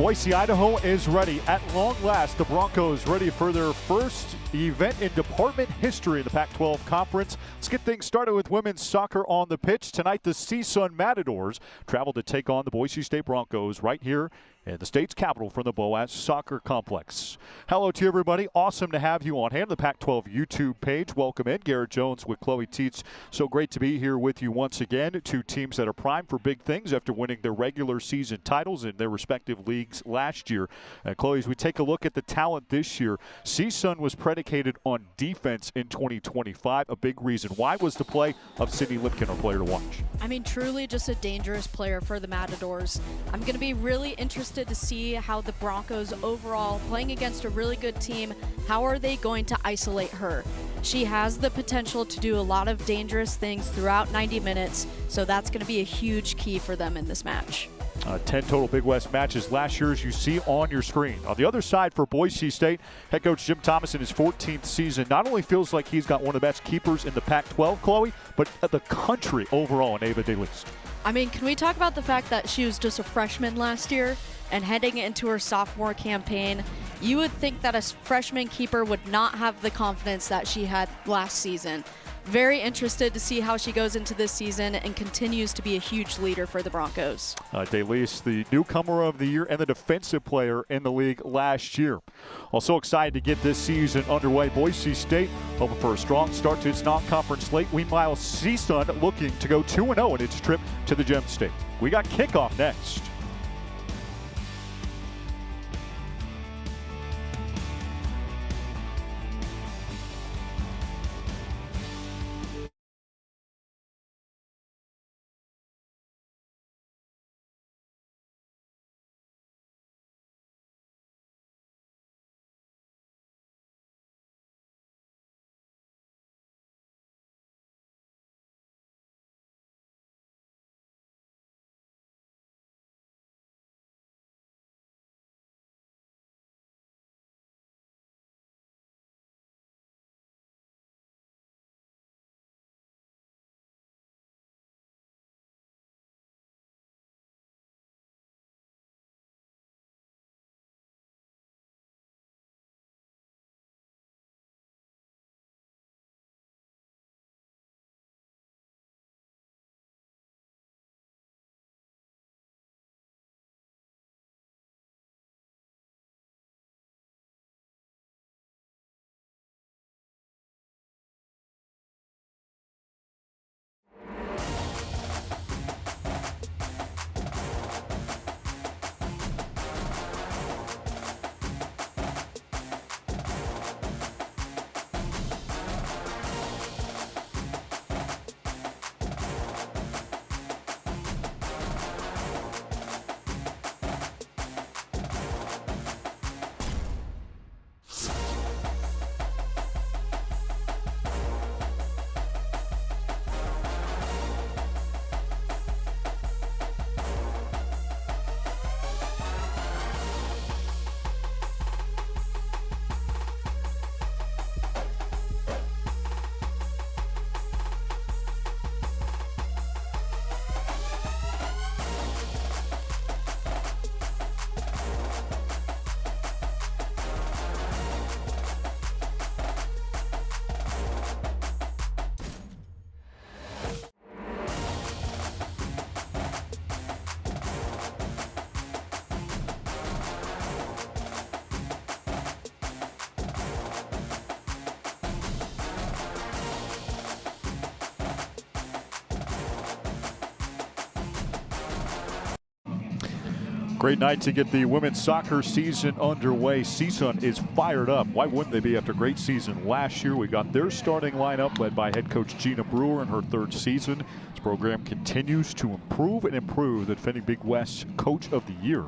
Boise, Idaho is ready. At long last, the Broncos ready for their first event in department history in the Pac-12 Conference. Let's get things started with women's soccer on the pitch. Tonight, the CSUN Matadors travel to take on the Boise State Broncos right here in the state's capital from the Boaz Soccer Complex. Hello to everybody. Awesome to have you on hand. The Pac-12 YouTube page. Welcome in. Garrett Jones with Chloe Teets. So great to be here with you once again. Two teams that are primed for big things after winning their regular season titles in their respective leagues last year. And Chloe, as we take a look at the talent this year, CSUN was predicated on defense in 2025. A big reason why was the play of Sydney Lipkin, our player to watch. I mean, truly just a dangerous player for the Matadors. I'm going to be really interested to see how the Broncos overall, playing against a really good team, how are they going to isolate her? She has the potential to do a lot of dangerous things throughout 90 minutes, so that's going to be a huge key for them in this match. 10 total Big West matches last year, as you see on your screen. On the other side for Boise State, head coach Jim Thomas in his 14th season not only feels like he's got one of the best keepers in the Pac-12, Chloe, but the country overall in Ava DeLeast. I mean, can we talk about the fact that she was just a freshman last year and heading into her sophomore campaign? You would think that a freshman keeper would not have the confidence that she had last season. Very interested to see how she goes into this season and continues to be a huge leader for the Broncos. DeLeast, the newcomer of the year and the defensive player in the league last year. Also excited to get this season underway. Boise State hoping for a strong start to its non-conference slate. Meanwhile, CSUN looking to go 2-0 in its trip to the Gem State. We got kickoff next. Great night to get the women's soccer season underway. CSUN is fired up. Why wouldn't they be after a great season last year? We got their starting lineup led by head coach Gina Brewer in her third season. This program continues to improve and improve. The defending Big West Coach of the Year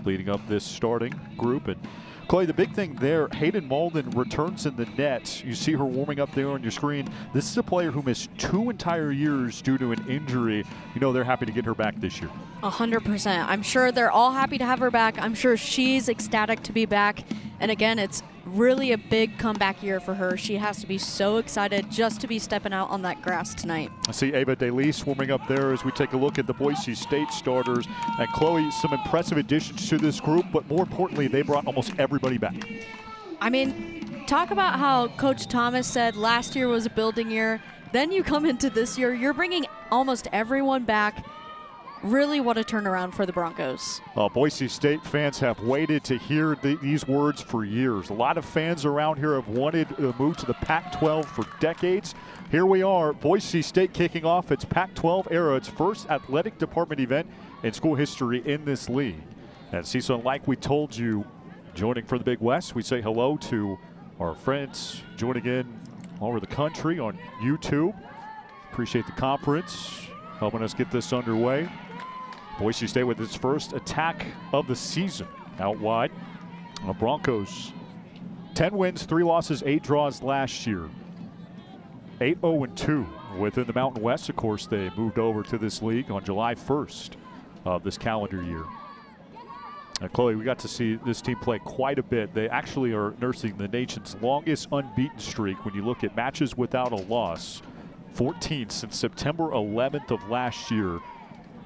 leading up this starting group. And Clay, the big thing there, Hayden Malden returns in the net. You see her warming up there on your screen. This is a player who missed 2 entire years due to an injury. You know they're happy to get her back this year. 100%. I'm sure they're all happy to have her back. I'm sure she's ecstatic to be back. And again, it's really a big comeback year for her. She has to be so excited just to be stepping out on that grass tonight. I see Ava DeLeese warming up there as we take a look at the Boise State starters. And Chloe, some impressive additions to this group, but more importantly, they brought almost everybody back. I mean, talk about how Coach Thomas said last year was a building year. Then you come into this year, you're bringing almost everyone back. Really what a turnaround for the Broncos. Boise State fans have waited to hear these words for years. A lot of fans around here have wanted to move to the Pac-12 for decades. Here we are, Boise State kicking off its Pac-12 era, its first athletic department event in school history in this league. And CSUN, like we told you, joining for the Big West, we say hello to our friends joining in all over the country on YouTube. Appreciate the conference helping us get this underway. Boise State with its first attack of the season out wide. The Broncos, 10 wins, 3 losses, 8 draws last year. 8-0-2 within the Mountain West. Of course, they moved over to this league on July 1st of this calendar year. Chloe, we got to see this team play quite a bit. They actually are nursing the nation's longest unbeaten streak when you look at matches without a loss. 14 since September 11th of last year.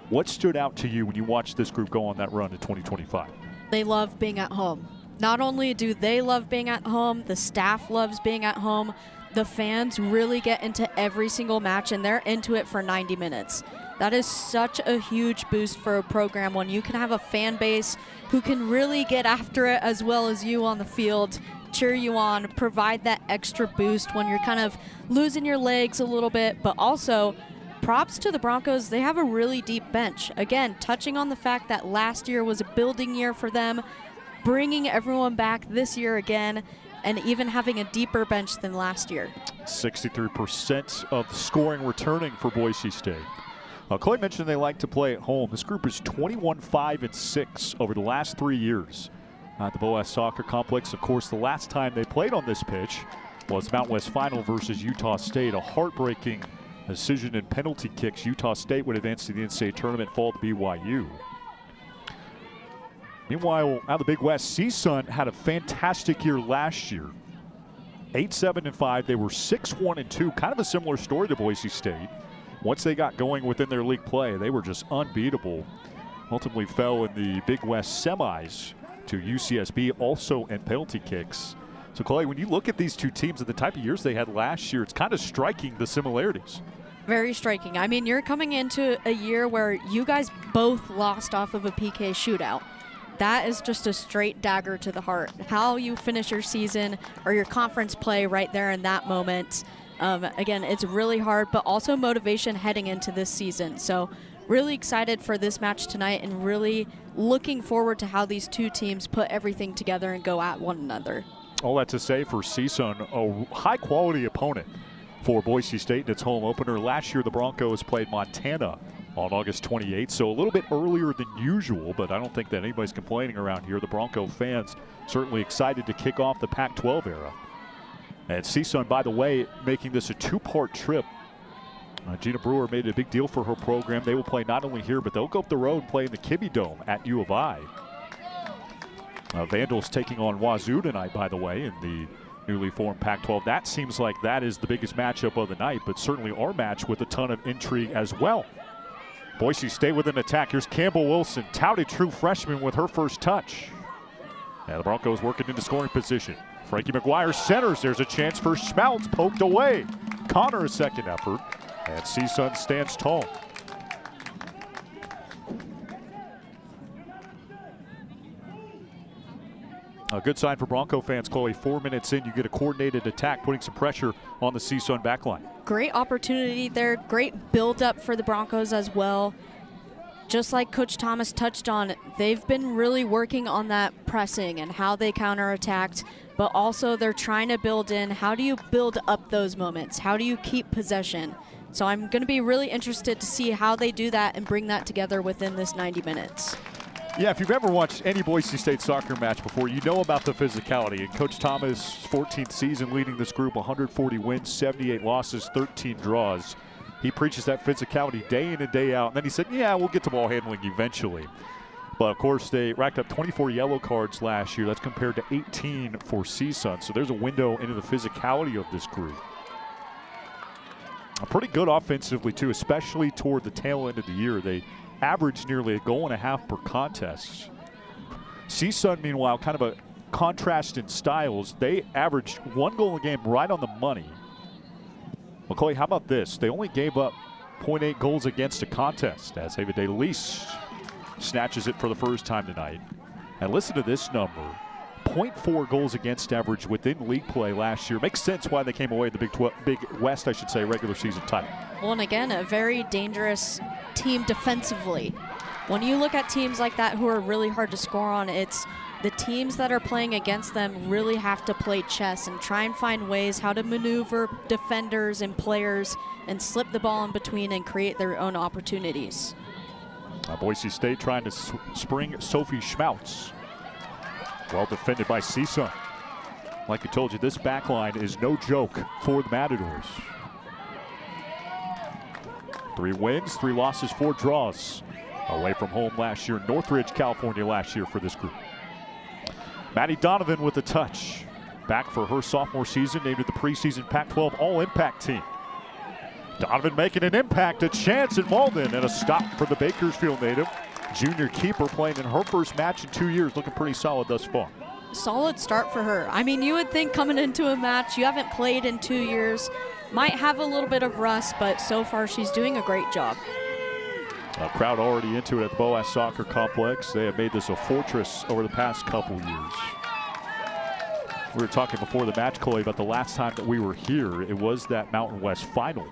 What stood out to you when you watched this group go on that run in 2025? They love being at home. Not only do they love being at home, the staff loves being at home. The fans really get into every single match, and they're into it for 90 minutes. That is such a huge boost for a program when you can have a fan base who can really get after it as well as you on the field, cheer you on, provide that extra boost when you're kind of losing your legs a little bit, but also props to the Broncos. They have a really deep bench. Again, touching on the fact that last year was a building year for them, bringing everyone back this year again, and even having a deeper bench than last year. 63% of the scoring returning for Boise State. Chloe mentioned they like to play at home. This group is 21-5-6 over the last 3 years at the Boise Soccer Complex. Of course, the last time they played on this pitch was Mountain West Final versus Utah State, a heartbreaking decision in penalty kicks. Utah State would advance to the NCAA tournament, fall to BYU. Meanwhile, out of the Big West, CSUN had a fantastic year last year. 8-7-5. They were 6-1-2. Kind of a similar story to Boise State. Once they got going within their league play, they were just unbeatable. Ultimately fell in the Big West semis to UCSB, also in penalty kicks. So, Chloe, when you look at these two teams and the type of years they had last year, it's kind of striking, the similarities. Very striking. I mean, you're coming into a year where you guys both lost off of a PK shootout. That is just a straight dagger to the heart. How you finish your season or your conference play right there in that moment. Again, it's really hard, but also motivation heading into this season. So really excited for this match tonight and really looking forward to how these two teams put everything together and go at one another. All that to say for CSUN, a high-quality opponent for Boise State in its home opener. Last year, the Broncos played Montana on August 28th, so a little bit earlier than usual, but I don't think that anybody's complaining around here. The Bronco fans certainly excited to kick off the Pac-12 era. And CSUN, by the way, making this a 2-part trip. Gina Brewer made it a big deal for her program. They will play not only here, but they'll go up the road and play in the Kibbe Dome at U of I. Vandals taking on Wazoo tonight, by the way, in the newly formed Pac-12. That seems like that is the biggest matchup of the night, but certainly our match with a ton of intrigue as well. Boise State with an attack. Here's Campbell Wilson, touted true freshman with her first touch. Now the Broncos working into scoring position. Frankie McGuire centers. There's a chance for Schmaltz, poked away. Connor a second effort, and CSUN stands tall. A good sign for Bronco fans, Chloe. 4 minutes in, you get a coordinated attack, putting some pressure on the CSUN backline. Great opportunity there. Great build-up for the Broncos as well. Just like Coach Thomas touched on, they've been really working on that pressing and how they counterattacked, but also they're trying to build in, how do you build up those moments? How do you keep possession? So I'm going to be really interested to see how they do that and bring that together within this 90 minutes. Yeah, if you've ever watched any Boise State soccer match before, you know about the physicality. And Coach Thomas, 14th season leading this group, 140 wins, 78 losses, 13 draws. He preaches that physicality day in and day out. And then he said, yeah, we'll get to ball handling eventually. But of course, they racked up 24 yellow cards last year. That's compared to 18 for CSUN. So there's a window into the physicality of this group. Pretty good offensively, too, especially toward the tail end of the year. They averaged nearly 1.5 goals per contest. CSUN, meanwhile, kind of a contrast in styles. They averaged 1 goal a game right on the money. Well, Chloe, how about this? They only gave up 0.8 goals against a contest as Ava De Luis snatches it for the first time tonight. And listen to this number. 0.4 goals against average within league play last year. Makes sense why they came away with the Big West, I should say, regular season title. Well, and again, a very dangerous team defensively. When you look at teams like that who are really hard to score on, it's the teams that are playing against them really have to play chess and try and find ways how to maneuver defenders and players and slip the ball in between and create their own opportunities. Boise State trying to spring Sophie Schmautz. Well defended by CSUN. Like I told you, this back line is no joke for the Matadors. 3 wins, 3 losses, 4 draws. Away from home last year, Northridge, California last year for this group. Maddie Donovan with the touch. Back for her sophomore season, named to the preseason Pac-12 All-Impact team. Donovan making an impact, a chance at Malden, and a stop for the Bakersfield native. Junior keeper playing in her first match in 2 years, looking pretty solid thus far. Solid start for her. I mean, you would think coming into a match, you haven't played in 2 years, might have a little bit of rust, but so far she's doing a great job. A crowd already into it at the Boas Soccer Complex. They have made this a fortress over the past couple years. We were talking before the match, Chloe, about the last time that we were here. It was that Mountain West final.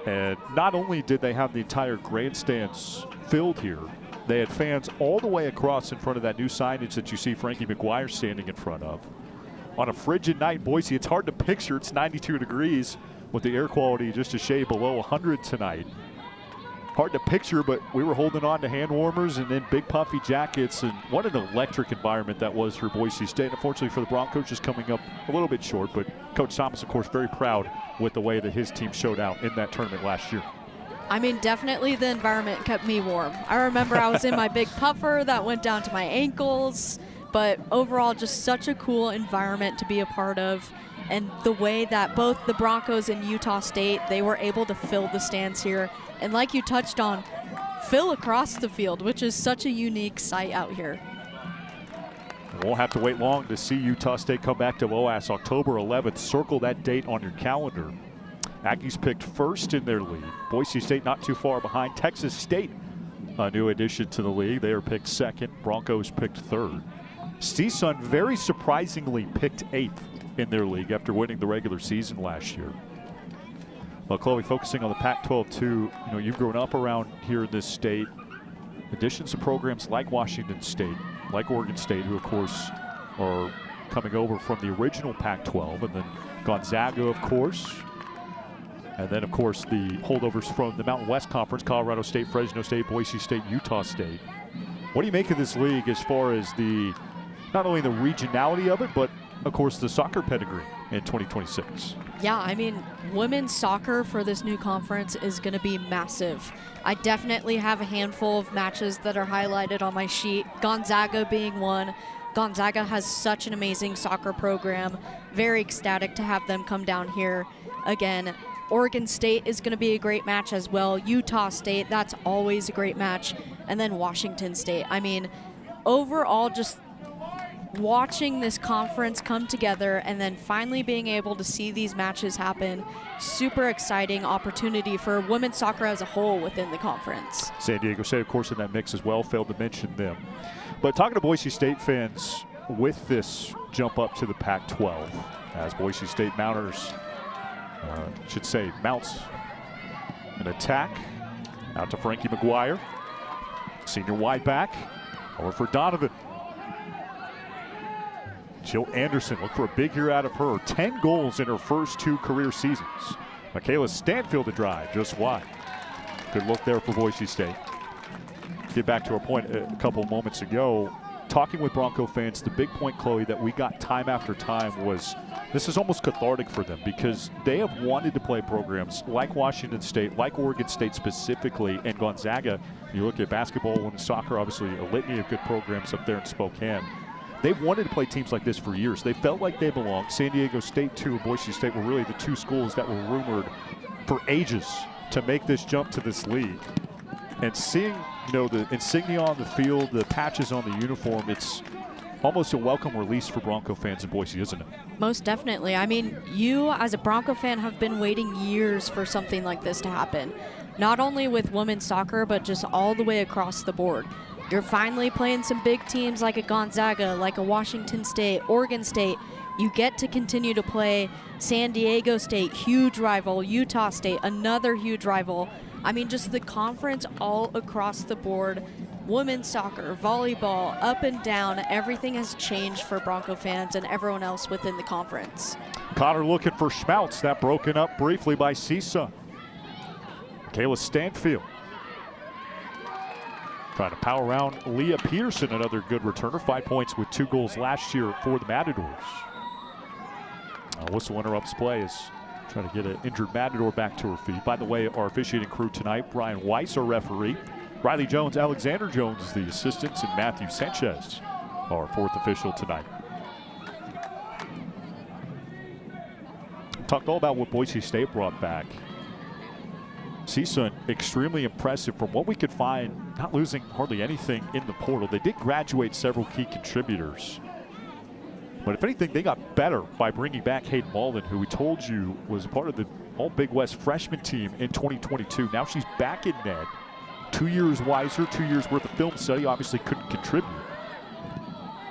And not only did they have the entire grandstands filled here, they had fans all the way across in front of that new signage that you see Frankie McGuire standing in front of. On a frigid night in Boise, it's hard to picture. It's 92 degrees with the air quality just a shade below 100 tonight. Hard to picture, but we were holding on to hand warmers and then big puffy jackets, and what an electric environment that was for Boise State. Unfortunately for the Broncos, just coming up a little bit short, but Coach Thomas, of course, very proud with the way that his team showed out in that tournament last year. I mean, definitely the environment kept me warm. I remember I was in my big puffer that went down to my ankles, but overall just such a cool environment to be a part of. And the way that both the Broncos and Utah State, they were able to fill the stands here. And like you touched on, fill across the field, which is such a unique sight out here. Won't have to wait long to see Utah State come back to Boas October 11th. Circle that date on your calendar. Aggies picked first in their league. Boise State not too far behind. Texas State, a new addition to the league. They are picked second. Broncos picked third. CSUN very surprisingly picked 8th in their league after winning the regular season last year. Well, Chloe, focusing on the Pac-12 too, you know, you've grown up around here in this state. Additions to programs like Washington State, like Oregon State, who of course are coming over from the original Pac-12, and then Gonzaga, of course. And then, of course, the holdovers from the Mountain West Conference, Colorado State, Fresno State, Boise State, Utah State. What do you make of this league as far as the, not only the regionality of it, but, of course, the soccer pedigree in 2026? Yeah, I mean, women's soccer for this new conference is going to be massive. I definitely have a handful of matches that are highlighted on my sheet, Gonzaga being one. Gonzaga has such an amazing soccer program. Very ecstatic to have them come down here again. Oregon State is going to be a great match as well. Utah State, that's always a great match. And then Washington State. I mean, overall, just watching this conference come together and then finally being able to see these matches happen, super exciting opportunity for women's soccer as a whole within the conference. San Diego State, of course, in that mix as well. Failed to mention them. But talking to Boise State fans with this jump up to the Pac-12, as Boise State Mounters mounts an attack out to Frankie McGuire, senior wide back, over for Donovan. Jill Anderson, look for a big year out of her. 10 goals in her first 2 career seasons. Michaela Stanfield to drive, just wide. Good look there for Boise State. Get back to a point a couple moments ago. talking with Bronco fans, the big point, Chloe, that we got time after time was this is almost cathartic for them because they have wanted to play programs like Washington State, like Oregon State specifically, and Gonzaga. You look at basketball, women's soccer, obviously a litany of good programs up there in Spokane. They've wanted to play teams like this for years. They felt like they belonged. San Diego State, too, and Boise State were really the two schools that were rumored for ages to make this jump to this league. And seeing, the insignia on the field, the patches on the uniform, it's almost a welcome release for Bronco fans in Boise, isn't it? Most definitely. I mean, you as a Bronco fan have been waiting years for something like this to happen. Not only with women's soccer, but just all the way across the board. You're finally playing some big teams like a Gonzaga, like a Washington State, Oregon State. You get to continue to play San Diego State, huge rival, Utah State, another huge rival. I mean, just the conference all across the board, women's soccer, volleyball, up and down, everything has changed for Bronco fans and everyone else within the conference. Connor looking for Schmaltz, that broken up briefly by CSUN. Kayla Stanfield trying to power around Leah Peterson, another good returner, 5 points with 2 goals last year for the Matadors. Whistle interrupts play as trying to get an injured Matador back to her feet. By the way, our officiating crew tonight, Brian Weiss, our referee, Riley Jones, Alexander Jones is the assistants, and Matthew Sanchez, our 4th official tonight. Talked all about what Boise State brought back. CSUN, extremely impressive from what we could find, not losing hardly anything in the portal. They did graduate several key contributors. But if anything, they got better by bringing back Hayden Mullen, who we told you was part of the All-Big West freshman team in 2022. Now she's back in net. 2 years wiser, 2 years worth of film study, obviously couldn't contribute.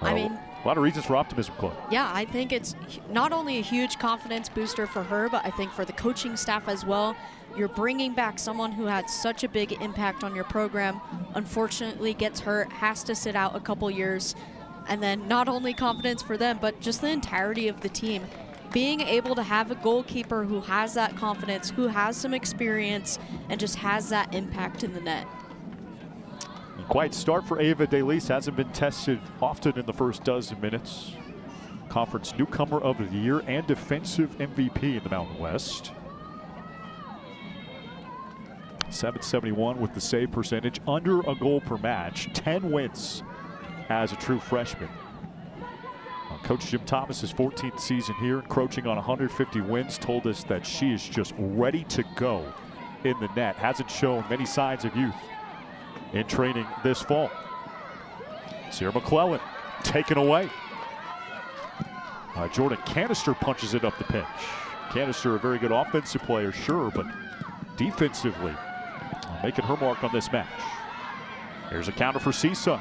I mean, a lot of reasons for optimism, Chloe. Yeah, I think it's not only a huge confidence booster for her, but I think for the coaching staff as well. You're bringing back someone who had such a big impact on your program, unfortunately gets hurt, has to sit out a couple years, and then not only confidence for them, but just the entirety of the team. Being able to have a goalkeeper who has that confidence, who has some experience, and just has that impact in the net. Quiet start for Ava DeLise, hasn't been tested often in the first dozen minutes. Conference newcomer of the year and defensive MVP in the Mountain West. .771 with the save percentage, under a goal per match, 10 wins as a true freshman. Coach Jim Thomas's 14th season here, encroaching on 150 wins, told us that she is just ready to go in the net. Hasn't shown many signs of youth in training this fall. Sierra McClellan taken away. Jordan Canister punches it up the pitch. Canister, a very good offensive player, sure, but defensively making her mark on this match. Here's a counter for CSUN.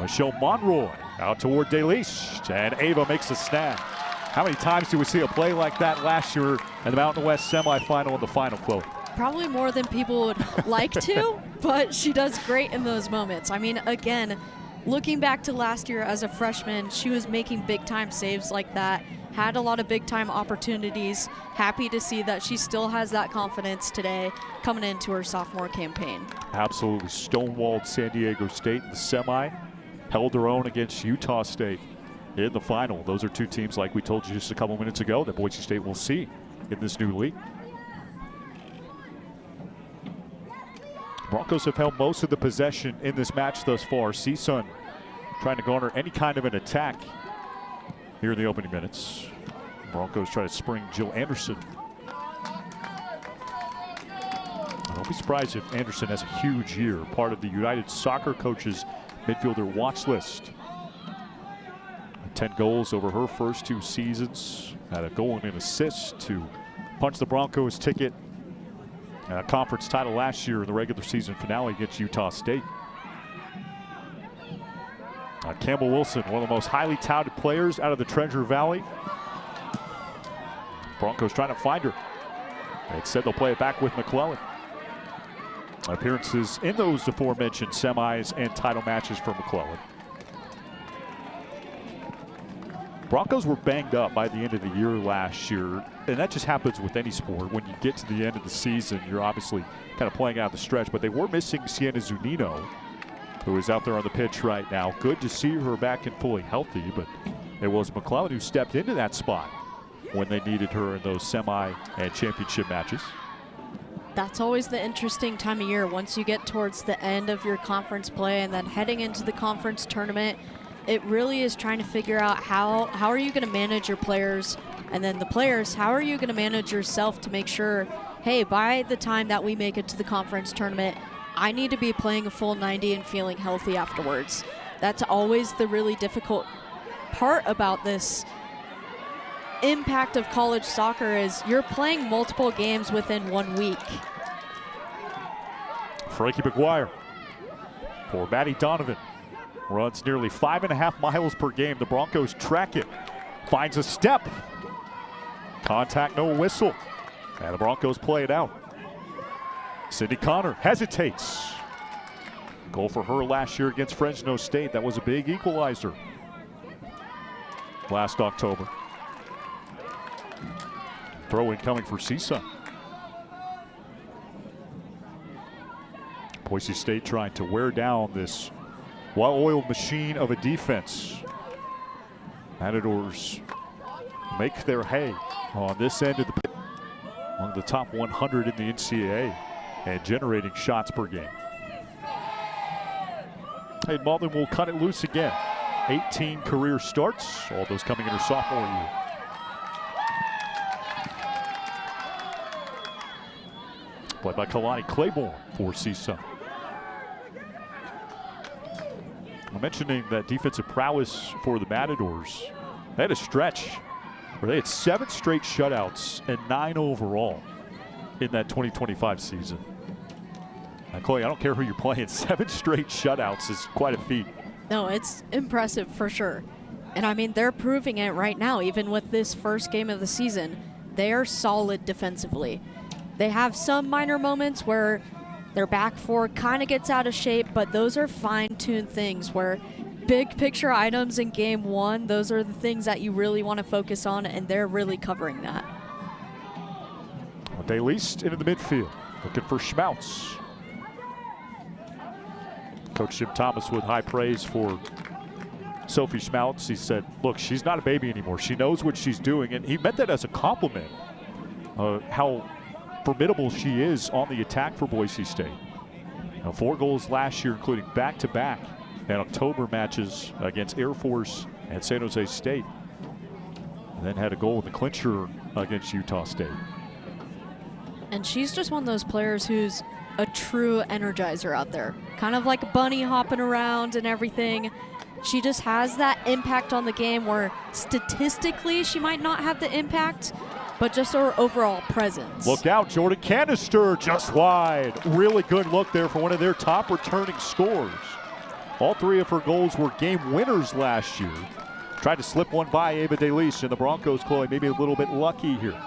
Michelle Monroy out toward DeLise, and Ava makes a snag. How many times do we see a play like that last year in the Mountain West semifinal and the final, Chloe? Probably more than people would like to, but she does great in those moments. I mean, again, looking back to last year as a freshman, she was making big-time saves like that, had a lot of big-time opportunities. Happy to see that she still has that confidence today coming into her sophomore campaign. Absolutely stonewalled San Diego State in the semi, held her own against Utah State in the final. Those are two teams, like we told you just a couple minutes ago, that Boise State will see in this new league. Broncos have held most of the possession in this match thus far. CSUN trying to garner any kind of an attack here in the opening minutes. Broncos try to spring Jill Anderson. I don't be surprised if Anderson has a huge year, part of the United Soccer Coaches midfielder watch list. 10 goals over her first 2 seasons. Had a goal and an assist to punch the Broncos ticket. A conference title last year in the regular season finale against Utah State. Campbell Wilson, one of the most highly touted players out of the Treasure Valley. Broncos trying to find her. They said they'll play it back with McClellan. Appearances in those aforementioned semis and title matches for McClellan. Broncos were banged up by the end of the year last year, and that just happens with any sport. When you get to the end of the season, you're obviously kind of playing out the stretch, but they were missing Sienna Zunino, who is out there on the pitch right now. Good to see her back and fully healthy, but it was McClellan who stepped into that spot when they needed her in those semi and championship matches. That's always the interesting time of year. Once you get towards the end of your conference play and then heading into the conference tournament, it really is trying to figure out how are you going to manage your players, and then the players, how are you going to manage yourself to make sure, hey, by the time that we make it to the conference tournament, I need to be playing a full 90 and feeling healthy afterwards. That's always the really difficult part about this impact of college soccer, is you're playing multiple games within 1 week. Frankie McGuire for Maddie Donovan. Runs nearly 5.5 miles per game. The Broncos track it. Finds a step. Contact, no whistle. And the Broncos play it out. Cindy Connor hesitates. Goal for her last year against Fresno State. That was a big equalizer last October. Throw in coming for CSUN. Boise State trying to wear down this well-oiled machine of a defense. Matadors make their hay on this end of the pit, among the top 100 in the NCAA and generating shots per game. Hey, Malden will cut it loose again. 18 career starts, all those coming in her sophomore year. Played by Kalani Claiborne for CSUN. I'm mentioning that defensive prowess for the Matadors. They had a stretch where they had 7 straight shutouts and 9 overall in that 2025 season. Now, Chloe, I don't care who you're playing, 7 straight shutouts is quite a feat. No, it's impressive for sure. And I mean, they're proving it right now. Even with this first game of the season, they are solid defensively. They have some minor moments where their back four kind of gets out of shape, but those are fine-tuned things where big picture items in game 1, those are the things that you really want to focus on, and they're really covering that. They leased into the midfield, looking for Schmautz. Coach Jim Thomas with high praise for Sophie Schmautz. He said, look, she's not a baby anymore. She knows what she's doing, and he meant that as a compliment, how formidable she is on the attack for Boise State. Now, 4 goals last year, including back-to-back and October matches against Air Force and San Jose State. And then had a goal in the clincher against Utah State. And she's just one of those players who's a true energizer out there. Kind of like a bunny hopping around and everything. She just has that impact on the game where statistically she might not have the impact, but just her overall presence. Look out, Jordan Canister just wide. Really good look there for one of their top returning scorers. All 3 of her goals were game winners last year. Tried to slip one by Ava DeLeese, and the Broncos, Chloe, maybe a little bit lucky here.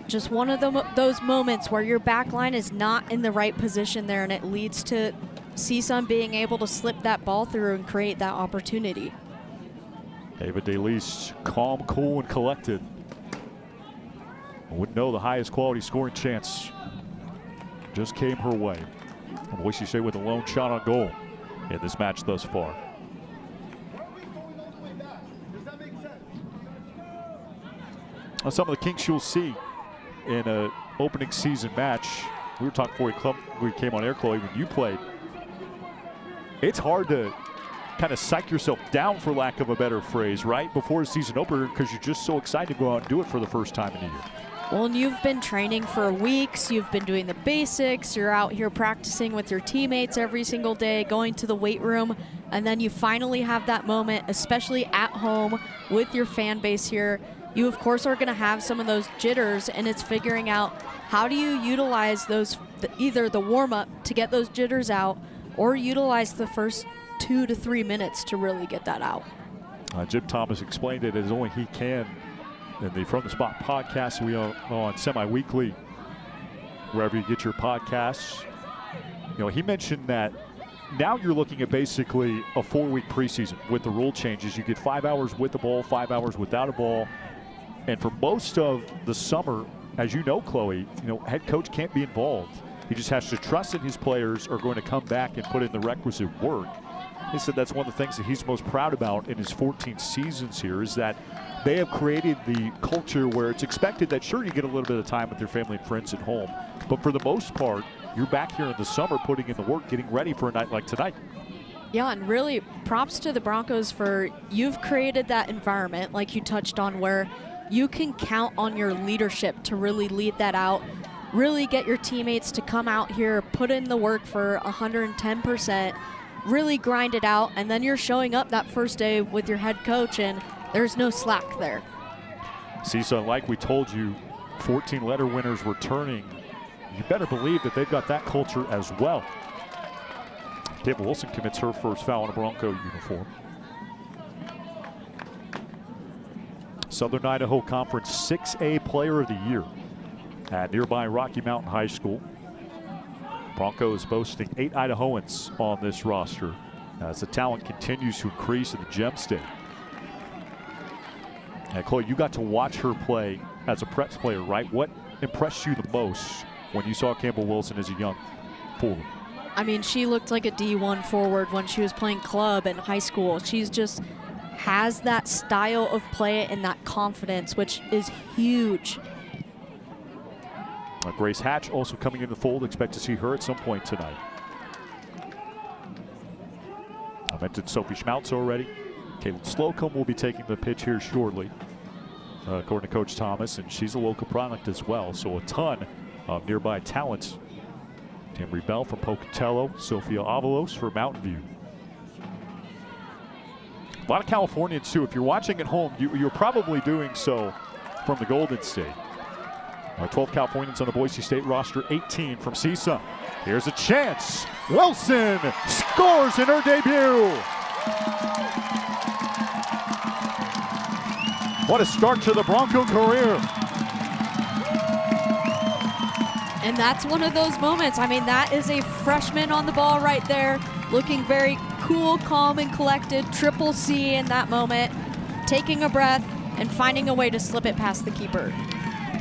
Just one of those moments where your back line is not in the right position there, and it leads to CSUN being able to slip that ball through and create that opportunity. Ava DeLeese, calm, cool, and collected. I wouldn't know the highest quality scoring chance just came her way. Boise State with a lone shot on goal in this match thus far. Now, some of the kinks you'll see in an opening season match. We were talking before we came on air, Chloe, when you played. It's hard to kind of psych yourself down, for lack of a better phrase, right, before a season opener, because you're just so excited to go out and do it for the first time in a year. Well, and you've been training for weeks, you've been doing the basics, you're out here practicing with your teammates every single day, going to the weight room, and then you finally have that moment, especially at home with your fan base here. You, of course, are going to have some of those jitters, and it's figuring out how do you utilize those, either the warm-up to get those jitters out, or utilize the first 2 to 3 minutes to really get that out. Jim Thomas explained it as only he can in the From the Spot podcast we are on semi-weekly, wherever you get your podcasts. You know, he mentioned that now you're looking at basically a 4-week preseason with the rule changes. You get 5 hours with the ball, 5 hours without a ball. And for most of the summer, as you know, Chloe, you know, head coach can't be involved He just has to trust that his players are going to come back and put in the requisite work. He said that's one of the things that he's most proud about in his 14 seasons here, is that they have created the culture where it's expected that, sure, you get a little bit of time with your family and friends at home, but for the most part, you're back here in the summer putting in the work, getting ready for a night like tonight. Yeah, and really props to the Broncos for you've created that environment, like you touched on, where you can count on your leadership to really lead that out, really get your teammates to come out here, put in the work for 110%, really grind it out, and then you're showing up that first day with your head coach, and there's no slack there. CSUN, like we told you, 14 letter winners returning. You better believe that they've got that culture as well. Taylor Wilson commits her first foul in a Bronco uniform. Southern Idaho Conference 6A Player of the Year at nearby Rocky Mountain High School. Broncos boasting 8 Idahoans on this roster as the talent continues to increase in the Gem State. And Chloe, you got to watch her play as a Preps player, right? What impressed you the most when you saw Campbell Wilson as a young forward? I mean, she looked like a D1 forward when she was playing club in high school. She's just has that style of play and that confidence, which is huge. Grace Hatch also coming in the fold. Expect to see her at some point tonight. I mentioned Sophie Schmaltz already. Caitlin Slocum will be taking the pitch here shortly, according to Coach Thomas, and she's a local product as well. So a ton of nearby talents. Tamri Bell from Pocatello, Sophia Avalos for Mountain View. A lot of Californians too. If you're watching at home, you're probably doing so from the Golden State. 12 Californians on the Boise State roster, 18 from CSUN. Here's a chance. Wilson scores in her debut. What a start to the Bronco career. And that's one of those moments. I mean, that is a freshman on the ball right there, looking very cool, calm, and collected. Triple C in that moment, taking a breath and finding a way to slip it past the keeper.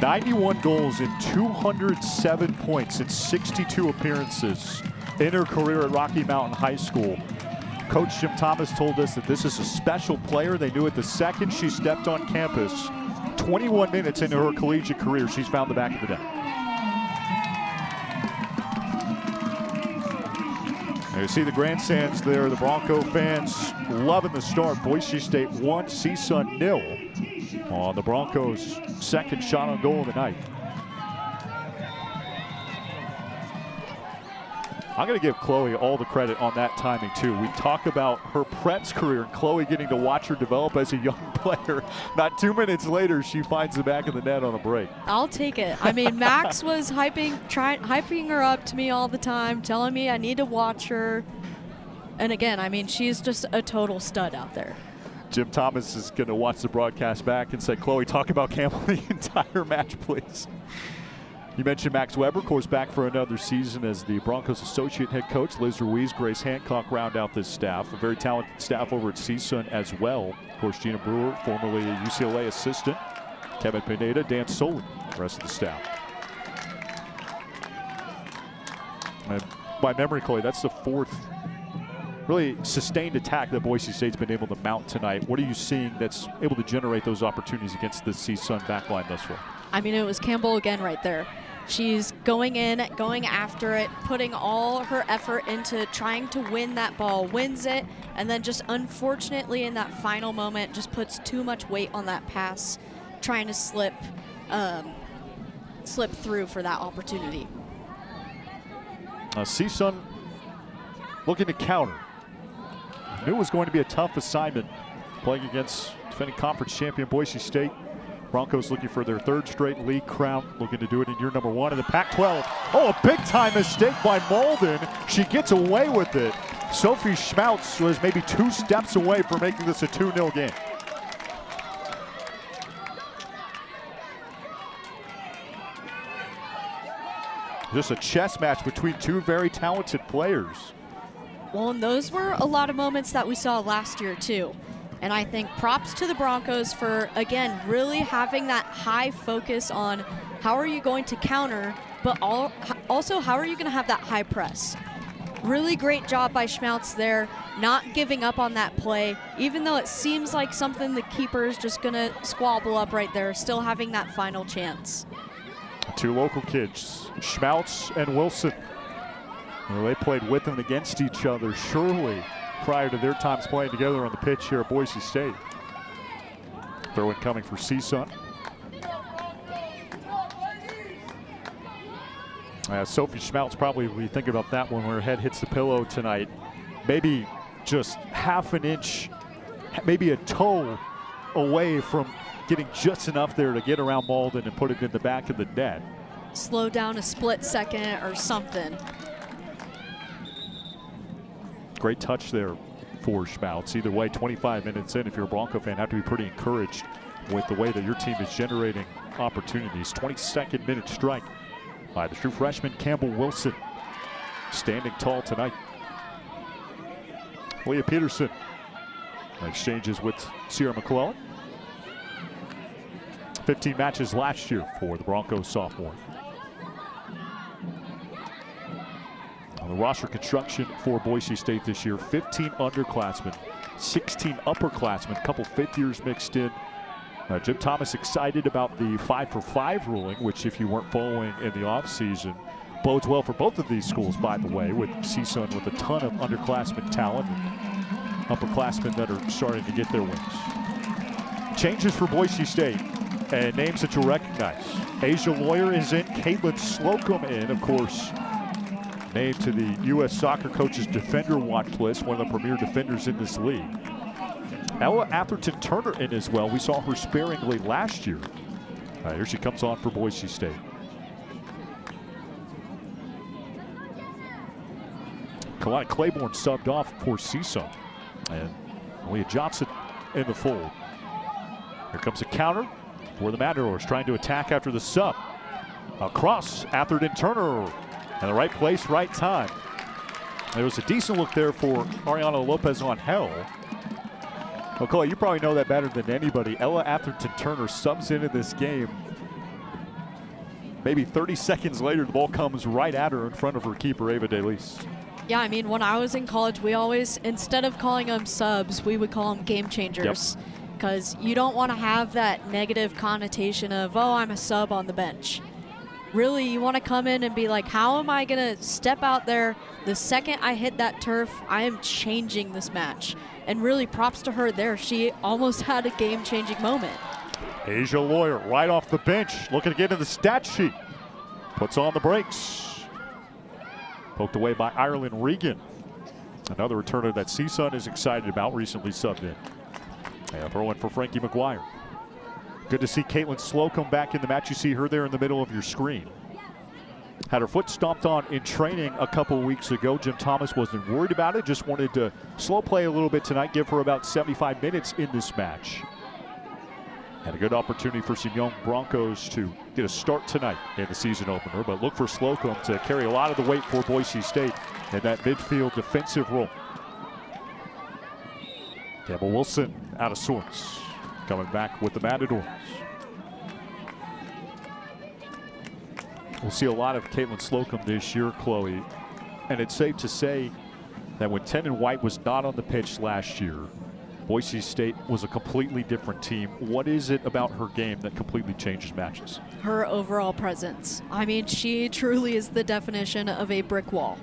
91 goals and 207 points in 62 appearances in her career at Rocky Mountain High School. Coach Jim Thomas told us that this is a special player. They knew it the second she stepped on campus. 21 minutes into her collegiate career, she's found the back of the net. Now you see the grandstands there, the Bronco fans loving the start. Boise State 1, CSUN 0 on the Broncos' second shot on goal of the night. I'm going to give Chloe all the credit on that timing too. We talk about her Preps career and Chloe getting to watch her develop as a young player. Not 2 minutes later, she finds the back of the net on a break. I'll take it. I mean, Max was hyping her up to me all the time, telling me I need to watch her. And again, I mean, she's just a total stud out there. Jim Thomas is going to watch the broadcast back and say, Chloe, talk about Campbell the entire match, please. You mentioned Max Weber, of course, back for another season as the Broncos associate head coach. Liz Ruiz, Grace Hancock round out this staff. A very talented staff over at CSUN as well. Of course, Gina Brewer, formerly a UCLA assistant. Kevin Pineda, Dan Solon, the rest of the staff. And by memory, Chloe, that's the fourth really sustained attack that Boise State's been able to mount tonight. What are you seeing that's able to generate those opportunities against the CSUN backline thus far? I mean, it was Campbell again right there. She's going in, going after it, putting all her effort into trying to win that ball, wins it, and then just unfortunately in that final moment just puts too much weight on that pass, trying to slip through for that opportunity. CSUN looking to counter. Knew it was going to be a tough assignment playing against defending conference champion Boise State. Broncos looking for their third straight league crown, looking to do it in year number 1 in the Pac-12. Oh, a big-time mistake by Malden. She gets away with it. Sophie Schmaltz was maybe 2 steps away from making this a 2-0 game. Just a chess match between two very talented players. Well, and those were a lot of moments that we saw last year too. And I think props to the Broncos for, again, really having that high focus on how are you going to counter, but also how are you going to have that high press? Really great job by Schmaltz there, not giving up on that play, even though it seems like something the keeper is just going to squabble up right there, still having that final chance. Two local kids, Schmaltz and Wilson. Well, they played with and against each other surely prior to their times playing together on the pitch here at Boise State. Throw in coming for CSUN. Sophie Schmaltz probably will be thinking about that when her head hits the pillow tonight. Maybe just half an inch, maybe a toe away from getting just enough there to get around Malden and put it in the back of the net. Slow down a split second or something. Great touch there for Schmaltz. Either way, 25 minutes in, if you're a Bronco fan, have to be pretty encouraged with the way that your team is generating opportunities. 22nd minute strike by the true freshman Campbell Wilson, standing tall tonight. Leah Peterson exchanges with Sierra McClellan. 15 matches last year for the Broncos sophomore. On the roster construction for Boise State this year, 15 underclassmen, 16 upperclassmen, a couple fifth years mixed in. Jim Thomas excited about the 5-for-5 ruling, which if you weren't following in the offseason, bodes well for both of these schools, by the way, with CSUN with a ton of underclassmen talent and upperclassmen that are starting to get their wins. Changes for Boise State and names that you'll recognize. Asia Lawyer is in, Caitlin Slocum in, of course, named to the U.S. Soccer Coaches Defender Watch list, one of the premier defenders in this league. Ella Atherton-Turner in as well. We saw her sparingly last year. Here she comes on for Boise State. Kalani Claiborne subbed off for CSUN. And Leah Johnson in the fold. Here comes a counter for the Matadors, trying to attack after the sub. Across, Atherton-Turner. In the right place, right time. There was a decent look there for Ariana Lopez on Hell. Well, Cole, you probably know that better than anybody. Ella Atherton-Turner subs into this game. Maybe 30 seconds later, the ball comes right at her in front of her keeper, Ava DeLise. Yeah, I mean, when I was in college, we always, instead of calling them subs, we would call them game changers. Because you don't want to have that negative connotation of, oh, I'm a sub on the bench. Really, you want to come in and be like, how am I going to step out there? The second I hit that turf, I am changing this match. And really, props to her there. She almost had a game-changing moment. Asia Lawyer right off the bench, looking to get in the stat sheet. Puts on the brakes. Poked away by Ireland Regan. Another returner that CSUN is excited about, recently subbed in. And throw in for Frankie McGuire. Good to see Caitlin Slocum back in the match. You see her there in the middle of your screen. Had her foot stomped on in training a couple weeks ago. Jim Thomas wasn't worried about it, just wanted to slow play a little bit tonight, give her about 75 minutes in this match. And a good opportunity for some young Broncos to get a start tonight in the season opener, but look for Slocum to carry a lot of the weight for Boise State in that midfield defensive role. Campbell Wilson out of sorts, coming back with the Matadors. We'll see a lot of Caitlin Slocum this year, Chloe, and it's safe to say that when Tendon White was not on the pitch last year, Boise State was a completely different team. What is it about her game that completely changes matches? Her overall presence. I mean, she truly is the definition of a brick wall.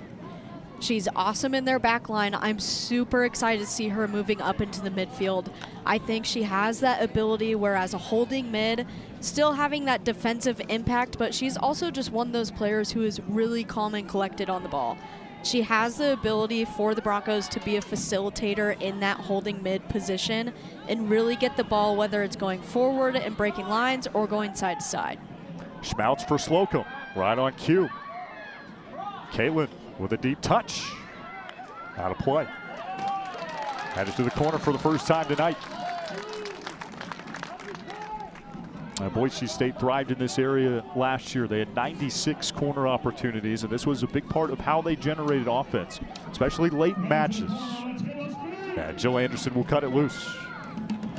She's awesome in their back line. I'm super excited to see her moving up into the midfield. I think she has that ability where as a holding mid, still having that defensive impact, but she's also just one of those players who is really calm and collected on the ball. She has the ability for the Broncos to be a facilitator in that holding mid position and really get the ball, whether it's going forward and breaking lines or going side to side. Schmaltz for Slocum, right on cue. Caitlin with a deep touch. Out of play. Headed to the corner for the first time tonight. Boise State thrived in this area last year. They had 96 corner opportunities, and this was a big part of how they generated offense, especially late in matches. And Jill Anderson will cut it loose.